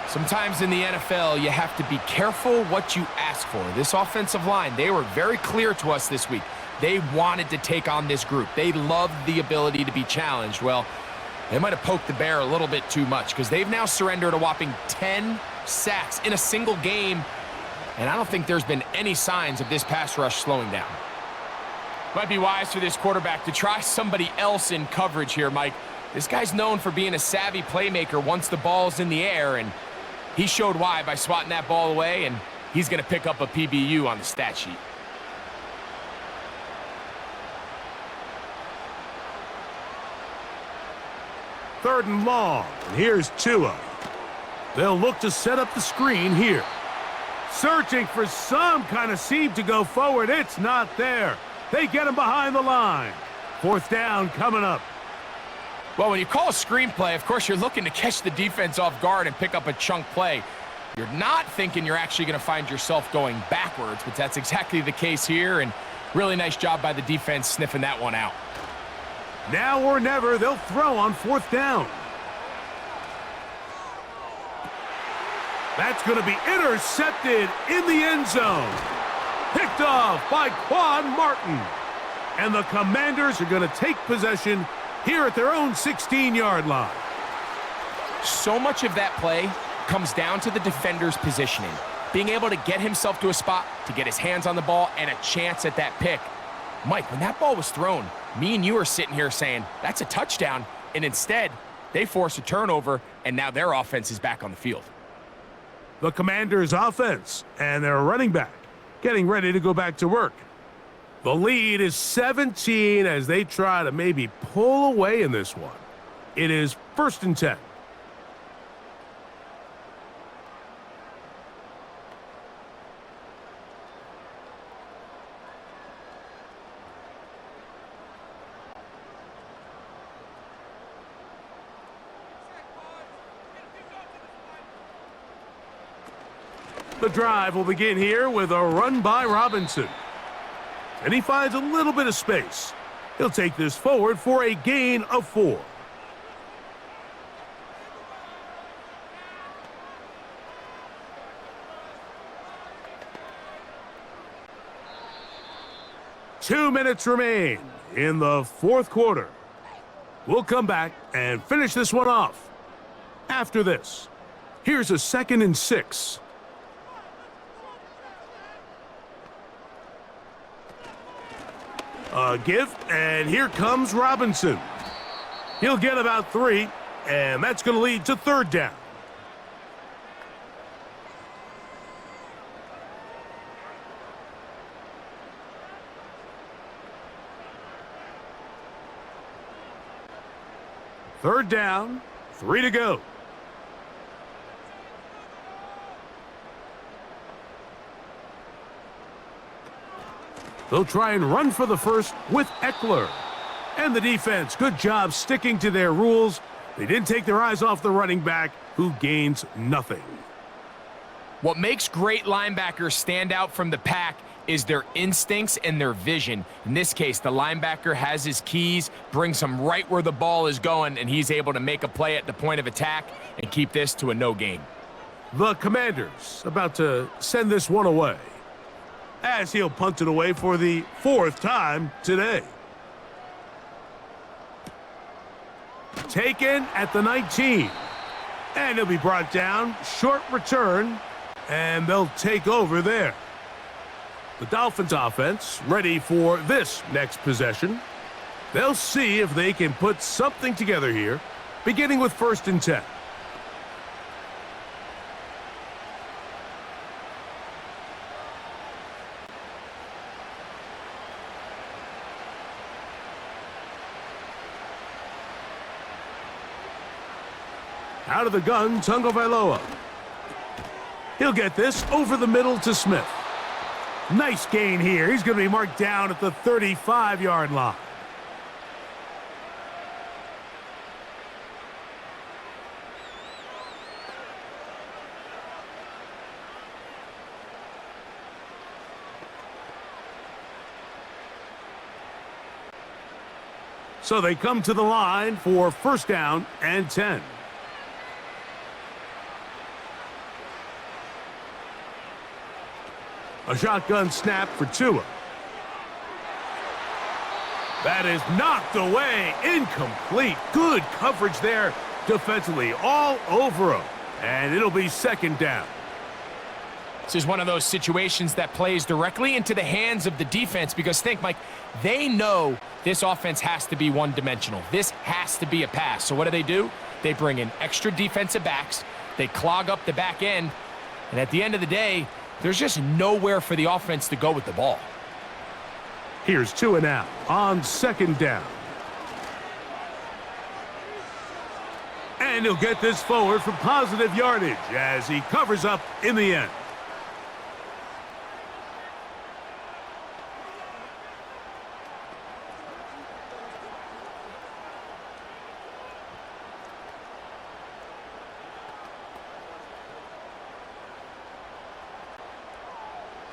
Sometimes in the NFL, you have to be careful what you ask for. This offensive line, they were very clear to us this week. They wanted to take on this group. They loved the ability to be challenged. Well, they might have poked the bear a little bit too much because they've now surrendered a whopping 10 sacks in a single game, and I don't think there's been any signs of this pass rush slowing down. Might be wise for this quarterback to try somebody else in coverage here, Mike. This guy's known for being a savvy playmaker once the ball's in the air, and he showed why by swatting that ball away, and he's going to pick up a PBU on the stat sheet. Third and long. And here's Tua. They'll look to set up the screen here. Searching for some kind of seam to go forward. It's not there. They get him behind the line. 4th down coming up. Well, when you call a screenplay, of course, you're looking to catch the defense off guard and pick up a chunk play. You're not thinking you're actually going to find yourself going backwards, but that's exactly the case here, and really nice job by the defense sniffing that one out. Now or never, they'll throw on 4th down. That's going to be intercepted in the end zone. Picked off by Quan Martin. And the Commanders are going to take possession here at their own 16-yard line. So much of that play comes down to the defender's positioning. Being able to get himself to a spot, to get his hands on the ball, and a chance at that pick. Mike, when that ball was thrown, me and you are sitting here saying, that's a touchdown, and instead, they force a turnover, and now their offense is back on the field. The Commanders' offense and their running back getting ready to go back to work. The lead is 17 as they try to maybe pull away in this one. It is 1st and 10. The drive will begin here with a run by Robinson. And he finds a little bit of space. He'll take this forward for a gain of 4. Two minutes remain in the fourth quarter. We'll come back and finish this one off. After this, here's a 2nd and 6. A give, and here comes Robinson. He'll get about 3, and that's going to lead to 3rd down. Third down, 3 to go. They'll try and run for the first with Eckler. And the defense, good job sticking to their rules. They didn't take their eyes off the running back, who gains nothing. What makes great linebackers stand out from the pack is their instincts and their vision. In this case, the linebacker has his keys, brings him right where the ball is going, and he's able to make a play at the point of attack and keep this to a no gain. The Commanders about to send this one away, as he'll punt it away for the 4th time today. Taken at the 19. And he'll be brought down. Short return. And they'll take over there. The Dolphins offense ready for this next possession. They'll see if they can put something together here, beginning with 1st and 10. Out of the gun, Tagovailoa. He'll get this over the middle to Smith. Nice gain here. He's going to be marked down at the 35-yard line. So they come to the line for 1st down and 10. A shotgun snap for Tua. That is knocked away. Incomplete. Good coverage there defensively. All over him. And it'll be 2nd down. This is one of those situations that plays directly into the hands of the defense because think, Mike, they know this offense has to be one-dimensional. This has to be a pass. So what do? They bring in extra defensive backs. They clog up the back end. And at the end of the day, there's just nowhere for the offense to go with the ball. Here's Tua now on 2nd down. And he'll get this forward for positive yardage as he covers up in the end.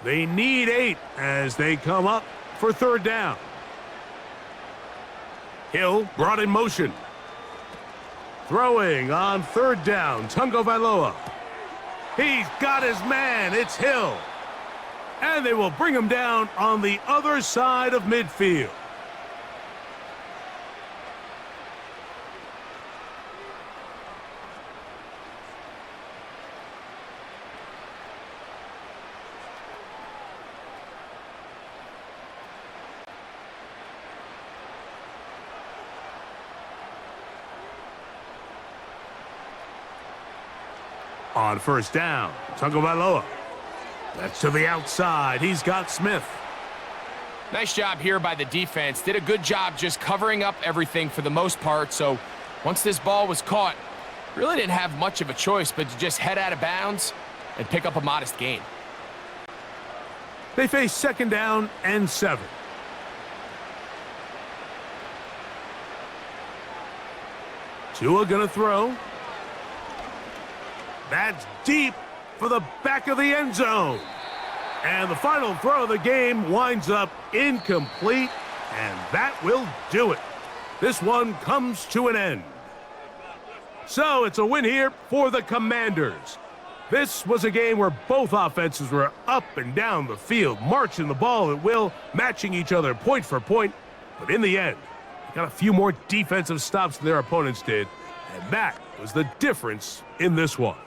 They need 8 as they come up for 3rd down. Hill brought in motion. Throwing on 3rd down, Tagovailoa. He's got his man. It's Hill. And they will bring him down on the other side of midfield. On 1st down, Tagovailoa. That's to the outside. He's got Smith. Nice job here by the defense. Did a good job just covering up everything for the most part. So once this ball was caught, really didn't have much of a choice but to just head out of bounds and pick up a modest gain. They face 2nd down and 7. Tua gonna throw. That's deep, for the back of the end zone. And the final throw of the game winds up incomplete, and that will do it. This one comes to an end. So it's a win here for the Commanders. This was a game where both offenses were up and down the field, marching the ball at will, matching each other point for point. But in the end, they got a few more defensive stops than their opponents did, and that was the difference in this one.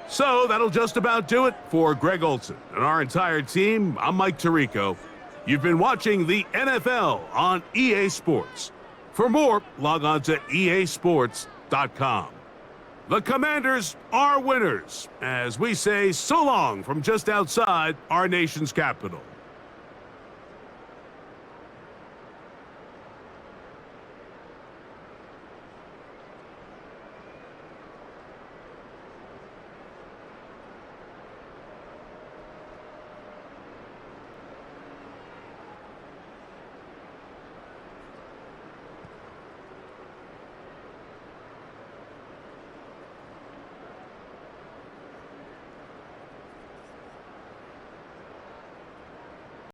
So that'll just about do it for Greg Olson and our entire team. I'm Mike Tirico. You've been watching the NFL on EA Sports. For more, log on to easports.com. The Commanders are winners, as we say so long from just outside our nation's capital.